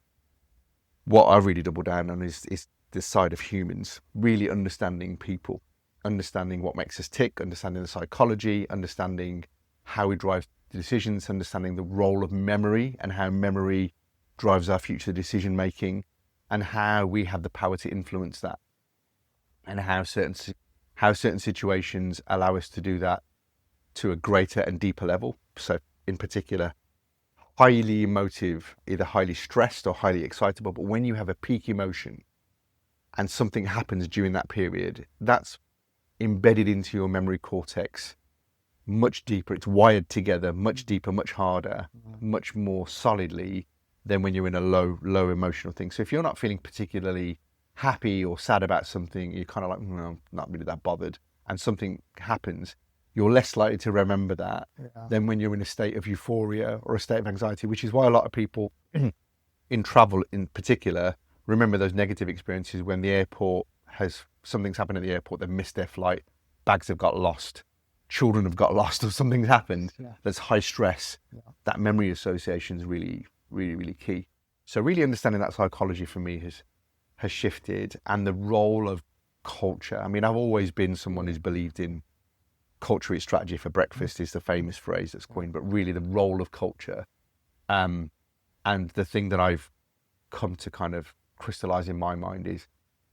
What I've really doubled down on is this side of humans, really understanding people, understanding what makes us tick, understanding the psychology, understanding how we drive decisions, understanding the role of memory and how memory drives our future decision making, and how we have the power to influence that, and how certain situations allow us to do that to a greater and deeper level. So in particular, highly emotive, either highly stressed or highly excitable, but when you have a peak emotion and something happens during that period, that's embedded into your memory cortex much deeper. It's wired together much deeper, much harder, much more solidly than when you're in a low emotional thing. So if you're not feeling particularly happy or sad about something, you're kind of like, I'm not really that bothered, and something happens, you're less likely to remember that than when you're in a state of euphoria or a state of anxiety, which is why a lot of people in travel in particular remember those negative experiences when the airport something's happened at the airport, they've missed their flight, bags have got lost, children have got lost, or something's happened that's high stress. That memory association is really, really, really key. So really understanding that psychology for me has shifted, and the role of culture. I mean, I've always been someone who's believed in culture eats strategy for breakfast is the famous phrase that's coined, but really the role of culture. And the thing that I've come to kind of crystallize in my mind is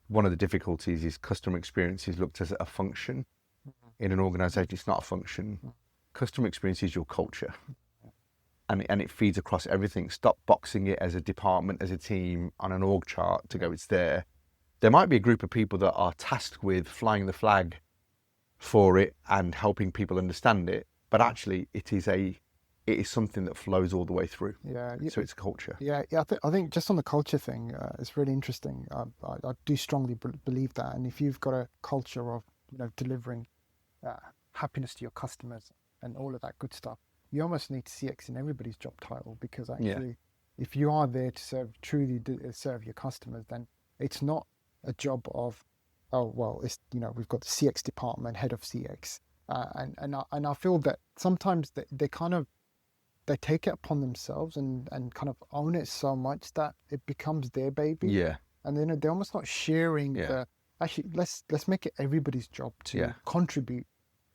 one of the difficulties is customer experience is looked as a function. In an organization, it's not a function. Customer experience is your culture. And it feeds across everything. Stop boxing it as a department, as a team on an org chart to go, it's there. There might be a group of people that are tasked with flying the flag for it and helping people understand it, but actually it is something that flows all the way through. So it's a culture. I think just on the culture thing, it's really interesting. I do strongly believe that, and if you've got a culture of delivering happiness to your customers and all of that good stuff, you almost need CX in everybody's job title, because actually if you are there to truly serve your customers, then it's not a job of, oh well, it's we've got the CX department, head of CX, and I feel that sometimes they kind of take it upon themselves and kind of own it so much that it becomes their baby. And then they're almost not sharing actually let's make it everybody's job to contribute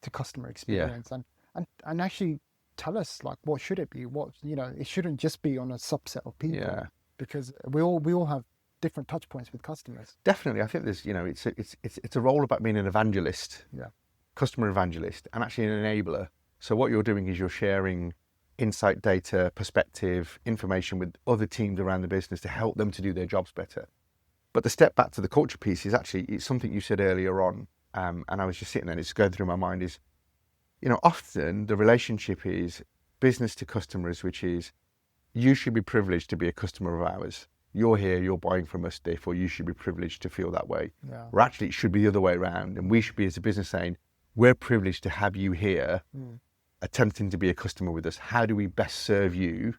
to customer experience and actually tell us, like, what should it be, what it shouldn't just be on a subset of people, because we all have different touch points with customers. Definitely. I think there's it's a role about being an evangelist, customer evangelist, and actually an enabler. So what you're doing is you're sharing insight, data, perspective, information with other teams around the business to help them to do their jobs better. But the step back to the culture piece is actually, it's something you said earlier on, and I was just sitting there and it's going through my mind is, often the relationship is business to customers, which is, you should be privileged to be a customer of ours. You're here, you're buying from us, therefore you should be privileged to feel that way. Or actually it should be the other way around, and we should be, as a business, saying, we're privileged to have you here attempting to be a customer with us. How do we best serve you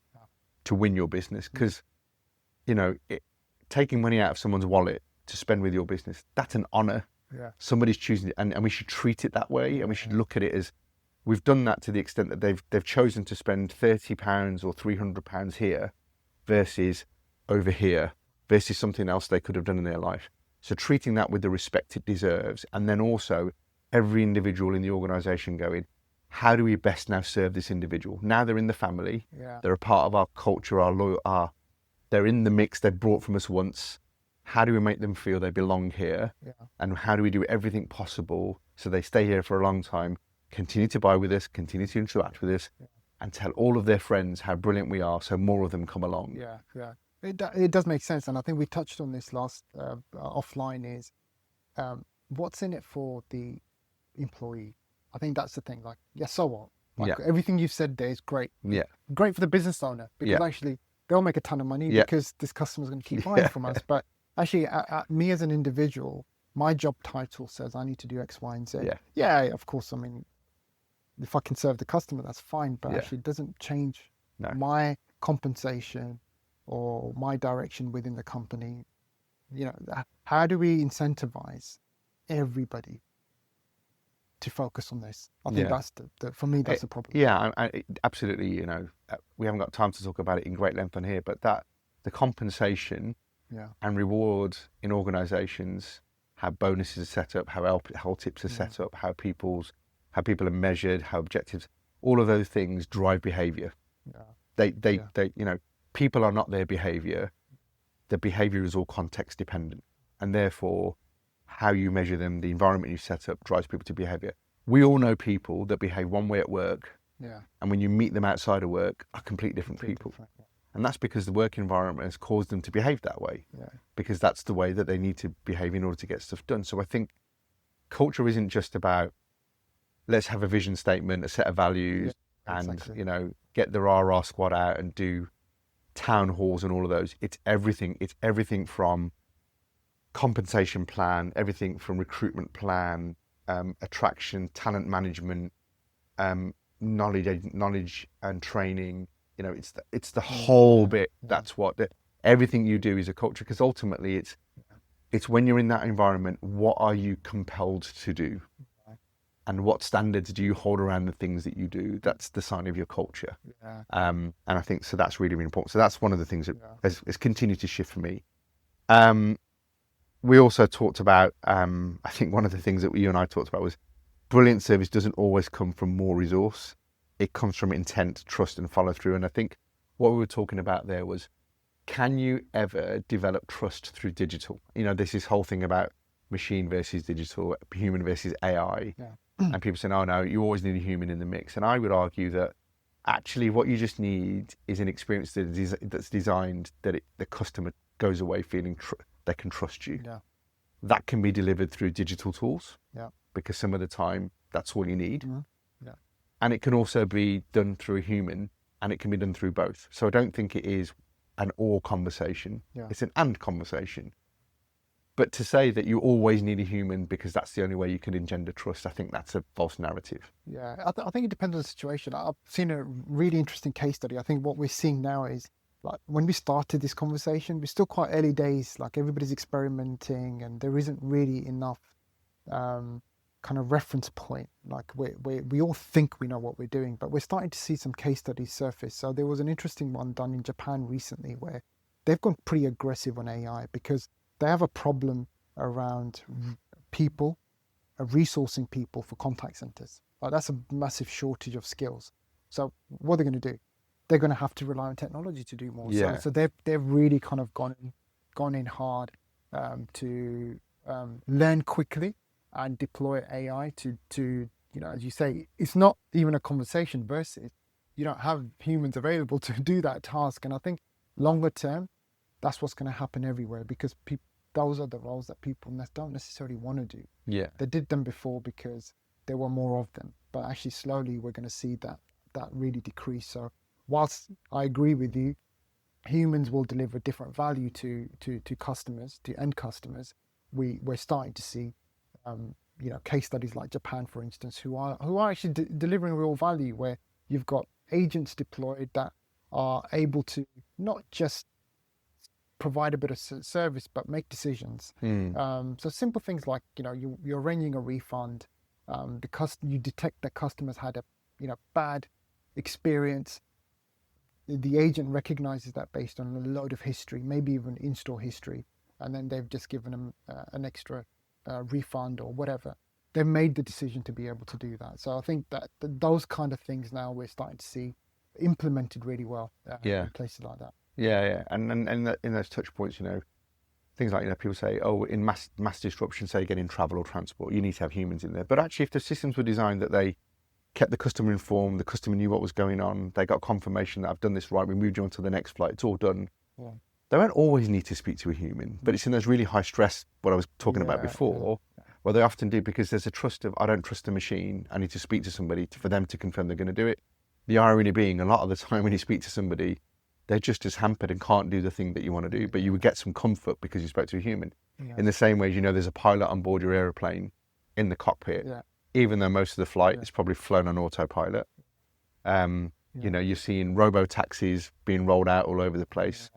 to win your business? Because, taking money out of someone's wallet to spend with your business, that's an honor. Somebody's choosing it, and we should treat it that way, and we should look at it as, we've done that to the extent that they've chosen to spend £30 or £300 here versus over here versus something else they could have done in their life. So treating that with the respect it deserves, and then also every individual in the organisation going, how do we best now serve this individual? Now they're in the family, they're a part of our culture, they're in the mix, they're brought from us once. How do we make them feel they belong here? And how do we do everything possible so they stay here for a long time, continue to buy with us, continue to interact with us, and tell all of their friends how brilliant we are, so more of them come along. It does make sense, and I think we touched on this last offline. Is what's in it for the employee? I think that's the thing. Like, yeah, so what? Like Yeah. everything you've said there is great. Yeah. Great for the business owner because Yeah. actually they'll make a ton of money Yeah. because this customer's going to keep buying from us. But actually, me as an individual, my job title says I need to do X, Y, and Z. Yeah. Yeah, of course. I mean, if I can serve the customer, that's fine. But Yeah. actually, it doesn't change No. my compensation or my direction within the company. You know, how do we incentivize everybody to focus on this? I think Yeah. that's for me, that's the problem. Yeah, absolutely. You know, we haven't got time to talk about it in great length on here, but that the compensation Yeah. and reward in organisations, how bonuses are set up, how LTIPs are set up, how people are measured, how objectives, all of those things drive behaviour. Yeah. They you know, people are not their behaviour. The behaviour is all context dependent, and therefore, how you measure them, the environment you set up, drives people to behaviour. We all know people that behave one way at work, Yeah. and when you meet them outside of work, are completely different people. Different, yeah. And that's because the work environment has caused them to behave that way, Yeah. because that's the way that they need to behave in order to get stuff done. So I think culture isn't just about, let's have a vision statement, a set of values, and exactly. you know, get the rah-rah squad out and do town halls and all of those. It's everything. It's everything from compensation plan, everything from recruitment plan, attraction, talent management, knowledge and training. You know, it's the whole bit. That's what everything you do is a culture, because ultimately it's when you're in that environment, what are you compelled to do, and what standards do you hold around the things that you do? That's the sign of your culture. Yeah. And I think so. That's really, really important. So that's one of the things that has continued to shift for me. We also talked about, I think one of the things that you and I talked about was brilliant service doesn't always come from more resource. It comes from intent, trust, and follow through. And I think what we were talking about there was, can you ever develop trust through digital? You know, there's this whole thing about machine versus digital, human versus AI. Yeah. And people say, oh no, you always need a human in the mix. And I would argue that actually what you just need is an experience that's designed that the customer goes away feeling they can trust you. Yeah. That can be delivered through digital tools. Yeah. Because some of the time that's all you need. Mhm. Yeah. And it can also be done through a human, and it can be done through both. So I don't think it is an or conversation. Yeah. It's an and conversation. But to say that you always need a human because that's the only way you can engender trust, I think that's a false narrative. Yeah, I think it depends on the situation. I've seen a really interesting case study. I think what we're seeing now is, like, when we started this conversation, we're still quite early days. Like, everybody's experimenting, and there isn't really enough kind of reference point. Like, we all think we know what we're doing, but we're starting to see some case studies surface. So there was an interesting one done in Japan recently where they've gone pretty aggressive on AI because they have a problem around people, resourcing people for contact centers. That's a massive shortage of skills. So what are they going to do? They're going to have to rely on technology to do more. Yeah. So they've really kind of gone in hard to learn quickly and deploy AI to you know, as you say, it's not even a conversation versus you don't have humans available to do that task. And I think longer term, that's what's going to happen everywhere, because those are the roles that people don't necessarily want to do. Yeah. They did them before because there were more of them, but actually slowly we're going to see that really decrease. So whilst I agree with you, humans will deliver different value to customers, to end customers. We're starting to see you know, case studies like Japan, for instance, who are actually delivering real value, where you've got agents deployed that are able to not just provide a bit of service, but make decisions. So simple things like, you know, you're arranging a refund, you detect that customers had a, you know, bad experience. The agent recognizes that based on a load of history, maybe even in-store history, and then they've just given them an extra refund or whatever. They've made the decision to be able to do that. So I think that those kind of things now we're starting to see implemented really well in places like that. Yeah. And in those touch points, you know, things like, you know, people say, oh, in mass disruption, say again in travel or transport, you need to have humans in there. But actually, if the systems were designed that they kept the customer informed, the customer knew what was going on, they got confirmation that I've done this right, we moved you on to the next flight, it's all done. Yeah. they won't always need to speak to a human, but it's in those really high stress, what I was talking about before, where they often do, because there's a trust of, I don't trust the machine, I need to speak to somebody for them to confirm they're going to do it. The irony being, a lot of the time when you speak to somebody, they're just as hampered and can't do the thing that you want to do, but you would get some comfort because you spoke to a human. In the same way as, there's a pilot on board your aeroplane in the cockpit, even though most of the flight is probably flown on autopilot. You're seeing robo-taxis being rolled out all over the place.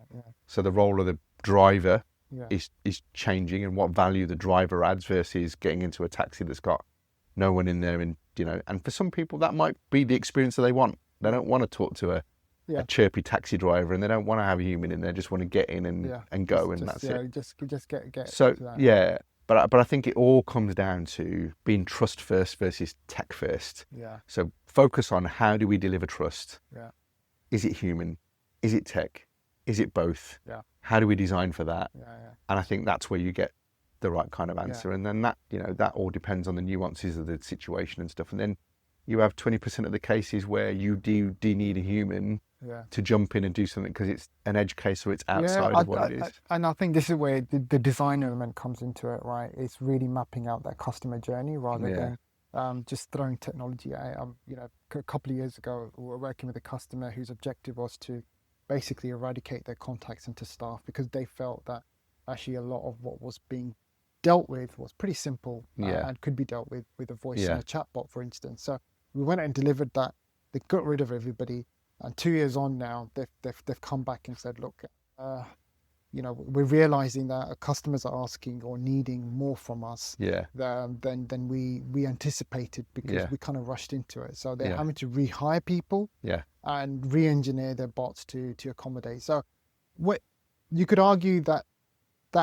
So the role of the driver is changing, and what value the driver adds versus getting into a taxi that's got no one in there. And, and for some people that might be the experience that they want. They don't want to talk to a chirpy taxi driver, and they don't want to have a human in there. Just want to get in and go, and that's it. Just get. So but I think it all comes down to being trust first versus tech first. So focus on, how do we deliver trust? Is it human? Is it tech? Is it both? How do we design for that? And I think that's where you get the right kind of answer. And then that that all depends on the nuances of the situation and stuff. And then you have 20% of the cases where you do need a human to jump in and do something because it's an edge case or it's outside of what it is. And I think this is where the design element comes into it, right? It's really mapping out that customer journey rather than just throwing technology at it. A couple of years ago, we were working with a customer whose objective was to basically eradicate their contact center staff because they felt that actually a lot of what was being dealt with was pretty simple and could be dealt with a voice and a chatbot, for instance. So we went and delivered that. They got rid of everybody. And 2 years on now, they've come back and said, look, we're realizing that our customers are asking or needing more from us than we anticipated because we kind of rushed into it. So they're having to rehire people and re-engineer their bots to accommodate. So you could argue that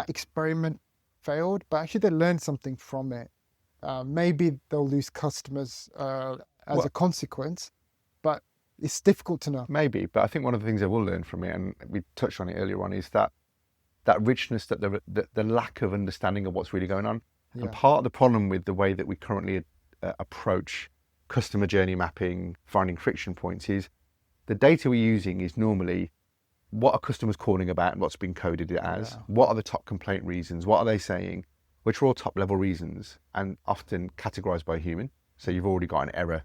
experiment failed, but actually they learned something from it. Maybe they'll lose customers as a consequence, but it's difficult to know. Maybe, but I think one of the things I will learn from it, and we touched on it earlier on, is that richness, that the lack of understanding of what's really going on. And part of the problem with the way that we currently approach customer journey mapping, finding friction points, is the data we're using is normally what are customers calling about and what's been coded it as, what are the top complaint reasons, what are they saying, which are all top level reasons and often categorized by a human. So you've already got an error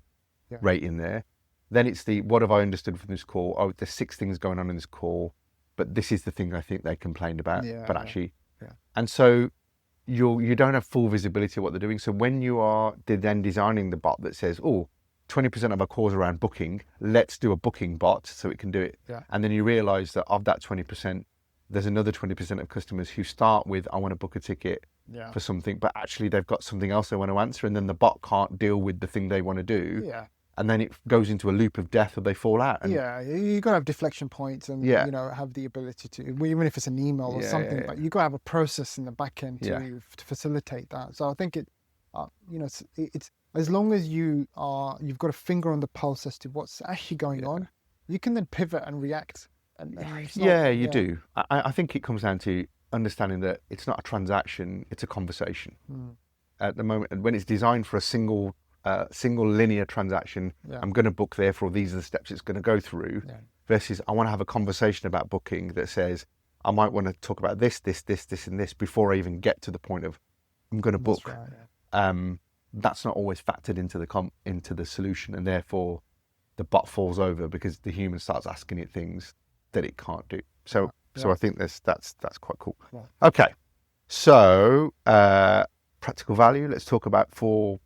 rate in there. Then it's what have I understood from this call? Oh, there's 6 things going on in this call, but this is the thing I think they complained about. And so you don't have full visibility of what they're doing. So when you are then designing the bot that says, 20% of our calls around booking, let's do a booking bot so it can do it. And then you realize that of that 20%, there's another 20% of customers who start with, I want to book a ticket for something, but actually they've got something else they want to answer, and then the bot can't deal with the thing they want to do. And then it goes into a loop of death, or they fall out. And you got to have deflection points and have the ability to, even if it's an email or something, but you got to have a process in the back end to facilitate that. So I think it's as long as you've got a finger on the pulse as to what's actually going on, you can then pivot and react. You do. I think it comes down to understanding that it's not a transaction, it's a conversation. At the moment, when it's designed for a single linear transaction, I'm going to book, therefore these are the steps it's going to go through, versus I want to have a conversation about booking that says I might want to talk about this and this before I even get to the point of I'm going to book. That's not always factored into the solution, and therefore the bot falls over because the human starts asking it things that it can't do. So I think that's quite cool. Okay, so practical value. Let's talk about 4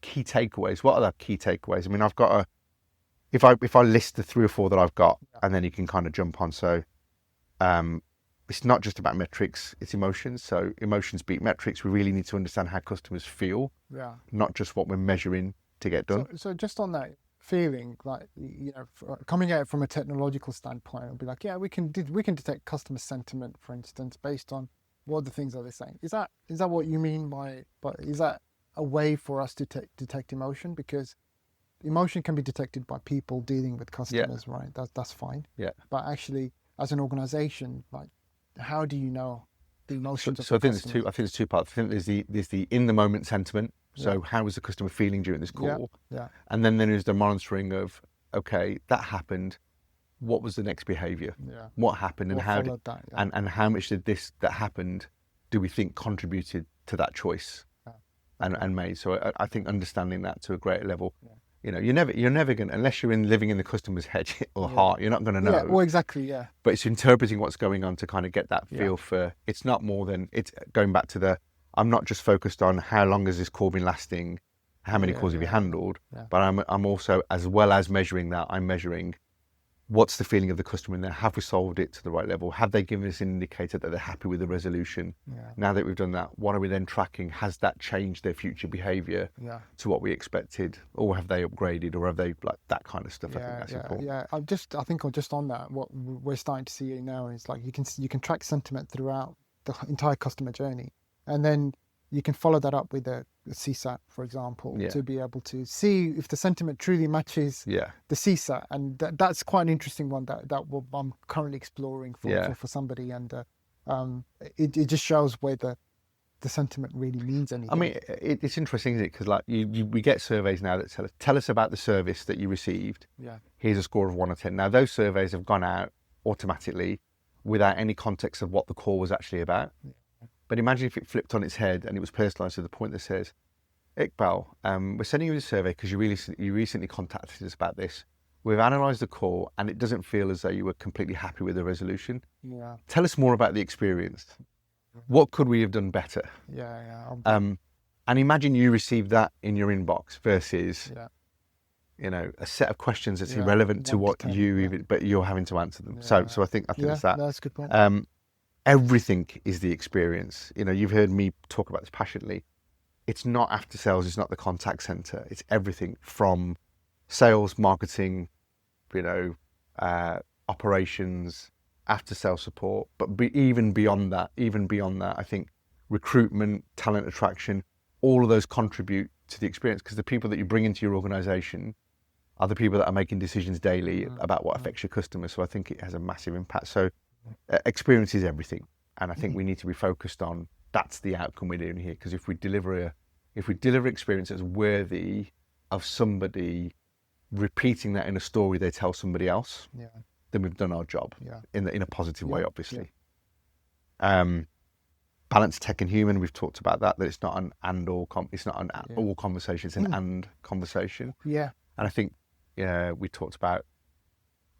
key takeaways. What are the key takeaways? I mean, I've got if I list the 3 or 4 that I've got, and then you can kind of jump on. So it's not just about metrics, it's emotions. So emotions beat metrics. We really need to understand how customers feel, not just what we're measuring to get done. So just on that feeling, like, coming at it from a technological standpoint, it'll be like, we can detect customer sentiment, for instance, based on what the things are they saying. Is that what you mean by? But is that a way for us to detect emotion? Because emotion can be detected by people dealing with customers, right? That's fine. But actually, as an organization, like, how do you know the emotions of the customer? I think there's 2 parts. I think there's the in the moment sentiment. So how is the customer feeling during this call? And then there's the monitoring of, okay, that happened. what was the next behaviour? Yeah. What happened, and What how did, followed that? Yeah. and how much did this that happened do we think contributed to that choice Yeah. and made? So I think understanding that to a greater level, Yeah. you know, you're never going to, unless you're living in the customer's head or Yeah. heart, you're not going to know. Yeah. Well, exactly. Yeah. But it's interpreting what's going on to kind of get that feel Yeah. for, it's not more than, it's going back to I'm not just focused on how long has this call been lasting, how many Yeah, calls have you yeah, handled, yeah. but I'm also, as well as measuring that, I'm measuring what's the feeling of the customer in there? Have we solved it to the right level? Have they given us an indicator that they're happy with the resolution? Yeah. Now that we've done that, what are we then tracking? Has that changed their future behaviour Yeah. to what we expected? Or have they upgraded? Or have they, like, that kind of stuff? I think that's Yeah, important. yeah. I think just on that, what we're starting to see now is like you can track sentiment throughout the entire customer journey, and then you can follow that up with a CSAT, for example, Yeah. to be able to see if the sentiment truly matches Yeah. the CSAT, and that's quite an interesting one that I'm currently exploring for somebody, and it just shows whether the sentiment really means anything. I mean, it's interesting, isn't it? Because like we get surveys now that tell us about the service that you received. Yeah. Here's a score of 1 or 10. Now those surveys have gone out automatically without any context of what the call was actually about. Yeah. But imagine if it flipped on its head and it was personalised to the point that says, Iqbal, we're sending you this survey because you recently contacted us about this. We've analysed the call and it doesn't feel as though you were completely happy with the resolution. Yeah. Tell us more about the experience. What could we have done better? Yeah. And imagine you received that in your inbox versus, Yeah. you know, a set of questions that's Yeah, irrelevant to 1 to what 10, you yeah. even, but you're having to answer them. Yeah. So I think Yeah, it's that. that's a good point. Everything is the experience. You know, you've heard me talk about this passionately. It's not after sales. It's not the contact center. It's everything from sales, marketing, you know, operations, after sales support. But even beyond that, I think recruitment, talent attraction, all of those contribute to the experience, because the people that you bring into your organization are the people that are making decisions daily about what affects your customers. So I think it has a massive impact. So experience is everything, and I think we need to be focused on that's the outcome we're doing here. Because if we deliver experience that's worthy of somebody repeating that in a story they tell somebody else, Yeah. then we've done our job Yeah. in a positive way, Yeah, obviously. Balance tech and human, we've talked about that it's not an and or it's not an all conversation, it's an and conversation. Yeah. And I think we talked about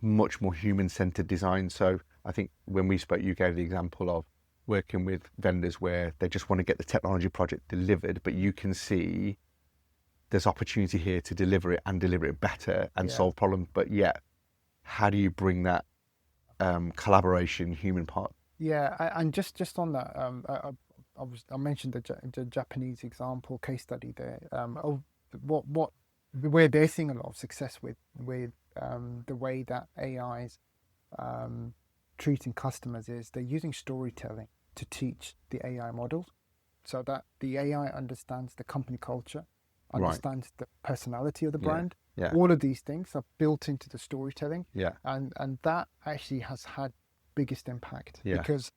much more human-centered design. So I think when we spoke, you gave the example of working with vendors where they just want to get the technology project delivered, but you can see there's opportunity here to deliver it better and solve problems. But yet, how do you bring that collaboration, human part? Yeah, and just on that, I mentioned the Japanese example case study there. Of where they're seeing a lot of success with the way that AI is treating customers is they're using storytelling to teach the AI models, so that the AI understands the company culture, understands the personality of the brand. Yeah. All of these things are built into the storytelling. Yeah. And that actually has had biggest impact, Yeah. because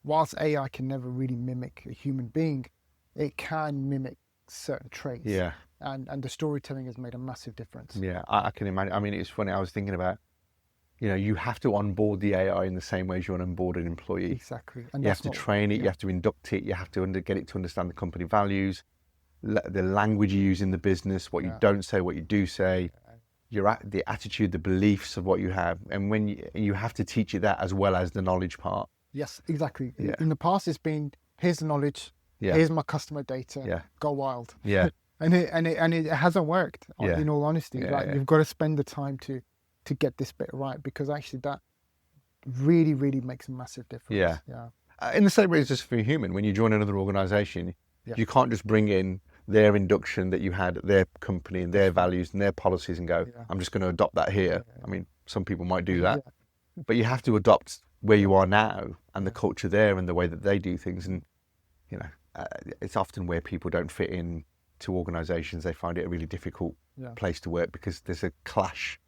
whilst AI can never really mimic a human being, it can mimic certain traits. Yeah. And the storytelling has made a massive difference. Yeah, I can imagine. I mean, it's funny. I was thinking about, you know, you have to onboard the AI in the same way as you onboard an employee. Exactly. And you have to train it. You have to induct it. You have to get it to understand the company values, the language you use in the business, what you don't say, what you do say, the attitude, the beliefs of what you have, and when you have to teach it that as well as the knowledge part. Yes, exactly. Yeah. In the past, it's been here's the knowledge, here's my customer data, go wild. Yeah. And it hasn't worked. Yeah. In all honesty, you've got to spend the time to get this bit right, because actually that really makes a massive difference. Yeah. In the same way as just for a human, when you join another organisation, you can't just bring in their induction that you had at their company and their values and their policies and go, I'm just going to adopt that here. I mean, some people might do that, but you have to adopt where you are now and the culture there and the way that they do things. And, you know, it's often where people don't fit in to organisations. They find it a really difficult place to work because there's a clash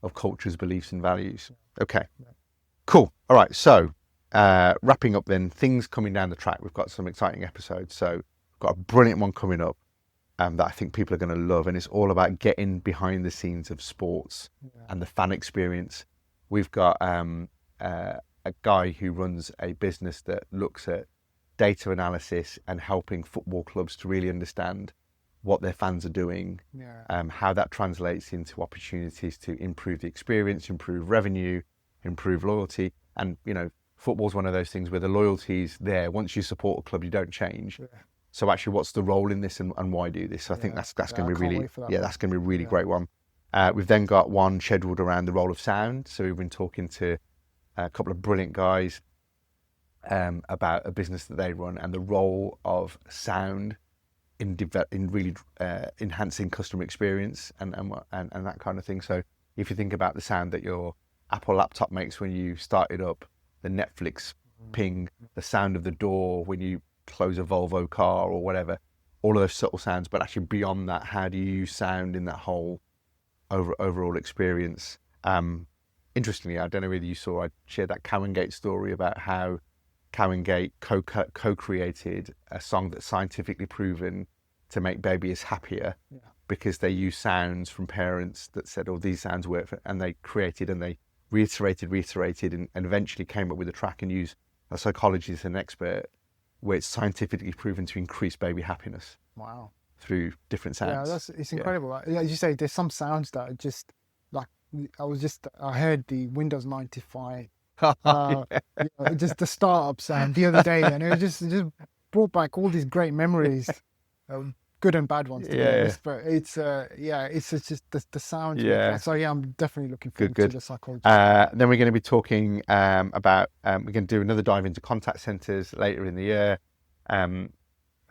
of cultures, beliefs and values. Okay, cool. All right, so wrapping up then, things coming down the track. We've got some exciting episodes. So we've got a brilliant one coming up that I think people are going to love, and it's all about getting behind the scenes of sports and the fan experience. We've got a guy who runs a business that looks at data analysis and helping football clubs to really understand what their fans are doing, how that translates into opportunities to improve the experience, improve revenue, improve loyalty. And, you know, football's one of those things where the loyalty's there. Once you support a club, you don't change. Yeah. So actually, what's the role in this and why do this? So I think that's going to be really, that's going to be a really great one. We've then got one scheduled around the role of sound. So we've been talking to a couple of brilliant guys about a business that they run and the role of sound in really enhancing customer experience and that kind of thing. So if you think about the sound that your Apple laptop makes when you start it up, the Netflix ping, the sound of the door when you close a Volvo car or whatever, all of those subtle sounds, but actually beyond that, how do you use sound in that whole overall experience? Interestingly, I don't know whether you saw, I shared that Cowingate story about how Cowingate co-created a song that's scientifically proven to make babies happier because they used sounds from parents that said, oh, these sounds work, and they created and they reiterated and eventually came up with a track and used a psychologist and an expert where it's scientifically proven to increase baby happiness. Wow. Through different sounds. Yeah, it's incredible. As you say, there's some sounds that are just like, I heard the Windows 95, just the startup sound the other day, and it just brought back all these great memories, good and bad ones, to be honest. But it's just the sound. Yeah. So I'm definitely looking forward to the psychology. Then we're going to be talking about we're going to do another dive into contact centers later in the year,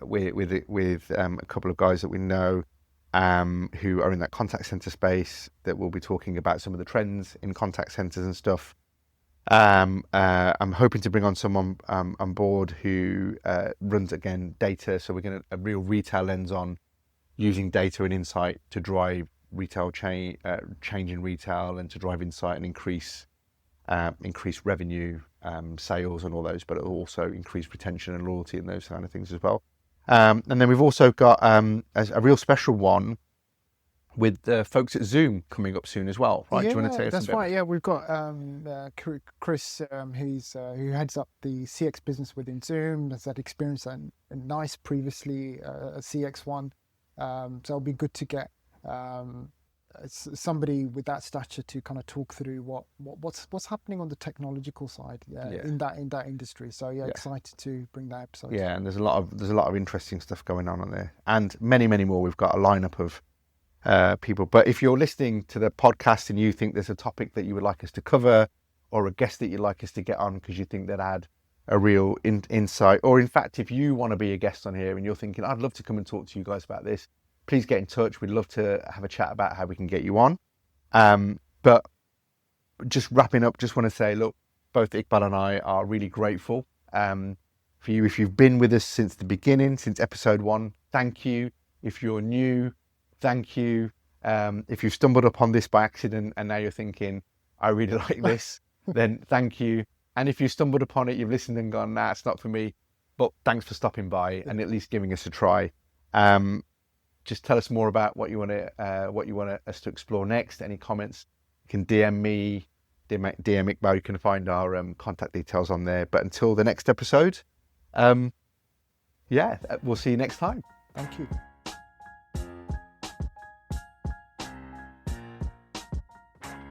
with a couple of guys that we know who are in that contact center space that will be talking about some of the trends in contact centers and stuff. I'm hoping to bring on someone on board who runs, again, data. So we're going to a real retail lens on using data and insight to drive retail change in retail and to drive insight and increase revenue, sales and all those, but it'll also increase retention and loyalty and those kind of things as well. And then we've also got a real special one with the folks at Zoom coming up soon as well, right? Yeah, do you want to tell us that's a bit? right. Yeah, we've got Chris, who heads up the CX business within Zoom. Has had experience at NICE previously, a CX one. So it'll be good to get somebody with that stature to kind of talk through what's happening on the technological side in that industry. So excited to bring that episode. Yeah, and there's a lot of interesting stuff going on there, and many more. We've got a lineup of people. But if you're listening to the podcast and you think there's a topic that you would like us to cover or a guest that you'd like us to get on because you think that add a real insight, or in fact, if you want to be a guest on here and you're thinking, I'd love to come and talk to you guys about this, please get in touch. We'd love to have a chat about how we can get you on. But just wrapping up, just want to say, look, both Iqbal and I are really grateful for you. If you've been with us since the beginning, since episode 1, thank you. If you're new, thank you. If you've stumbled upon this by accident and now you're thinking, I really like this, then thank you. And if you stumbled upon it, you've listened and gone, nah, it's not for me, but thanks for stopping by and at least giving us a try. Just tell us more about what you want us to explore next. Any comments, you can DM me, DM Iqbal. You can find our contact details on there. But until the next episode, we'll see you next time. Thank you.